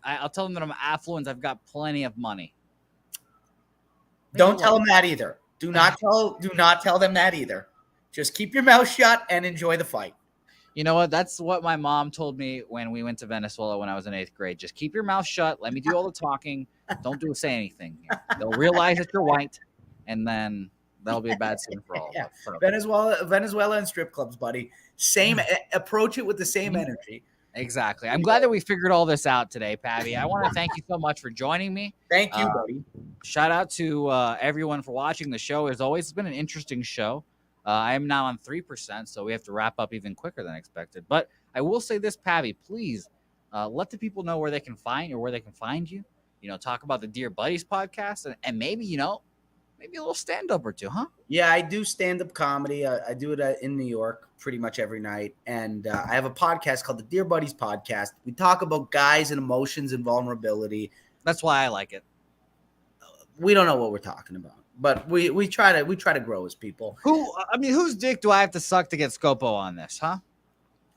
I'll tell them that I'm affluent. I've got plenty of money. Don't tell them that either. Do not tell them that either. Just keep your mouth shut and enjoy the fight. You know what? That's what my mom told me when we went to Venezuela when I was in 8th grade. Just keep your mouth shut. Let me do all the talking. Don't say anything. They'll realize that you're white, and then That'll be a bad scene for all Yeah, of us. Venezuela and strip clubs, buddy. Same approach it with the same energy. Exactly. I'm glad that we figured all this out today, Pabby. I want to thank you so much for joining me. Thank you, buddy. Shout out to everyone for watching the show. As always, it's been an interesting show. I am now on 3%, so we have to wrap up even quicker than expected. But I will say this, Pabby, please let the people know where they can find you or where they can find you. Talk about the Dear Buddies podcast and maybe, maybe a little stand-up or two, huh? Yeah, I do stand-up comedy. I do it in New York pretty much every night. And I have a podcast called the Dear Buddies Podcast. We talk about guys and emotions and vulnerability. That's why I like it. We don't know what we're talking about, but we try to grow as people. Whose dick do I have to suck to get Scopo on this, huh?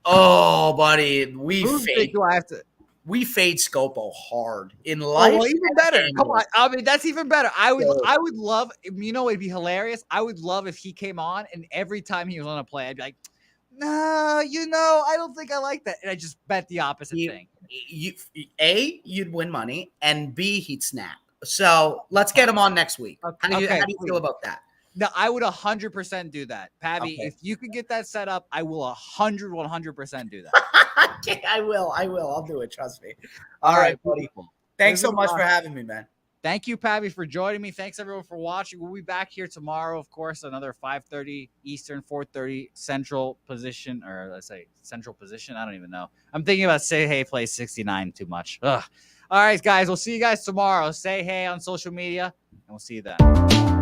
Oh, buddy, Whose dick do I have to? We fade Scopo hard in life. Oh, even better. Come on. I mean, that's even better. I would love, it'd be hilarious. I would love if he came on and every time he was on a play, I'd be like, no, I don't think I like that. And I just bet the opposite thing. You'd win money, and B, he'd snap. So let's get him on next week. How do you feel about that? No, I would 100% do that. Pabby, if you could get that set up, I will 100% do that. Okay, I will. I'll do it. Trust me. All right, buddy. Thanks so much for having me, man. Thank you, Pabby, for joining me. Thanks, everyone, for watching. We'll be back here tomorrow, of course, another 5:30 Eastern, 4:30 Central position, or let's say Central position. I don't even know. I'm thinking about Say Hey Play 69 too much. Ugh. All right, guys. We'll see you guys tomorrow. Say hey on social media, and we'll see you then.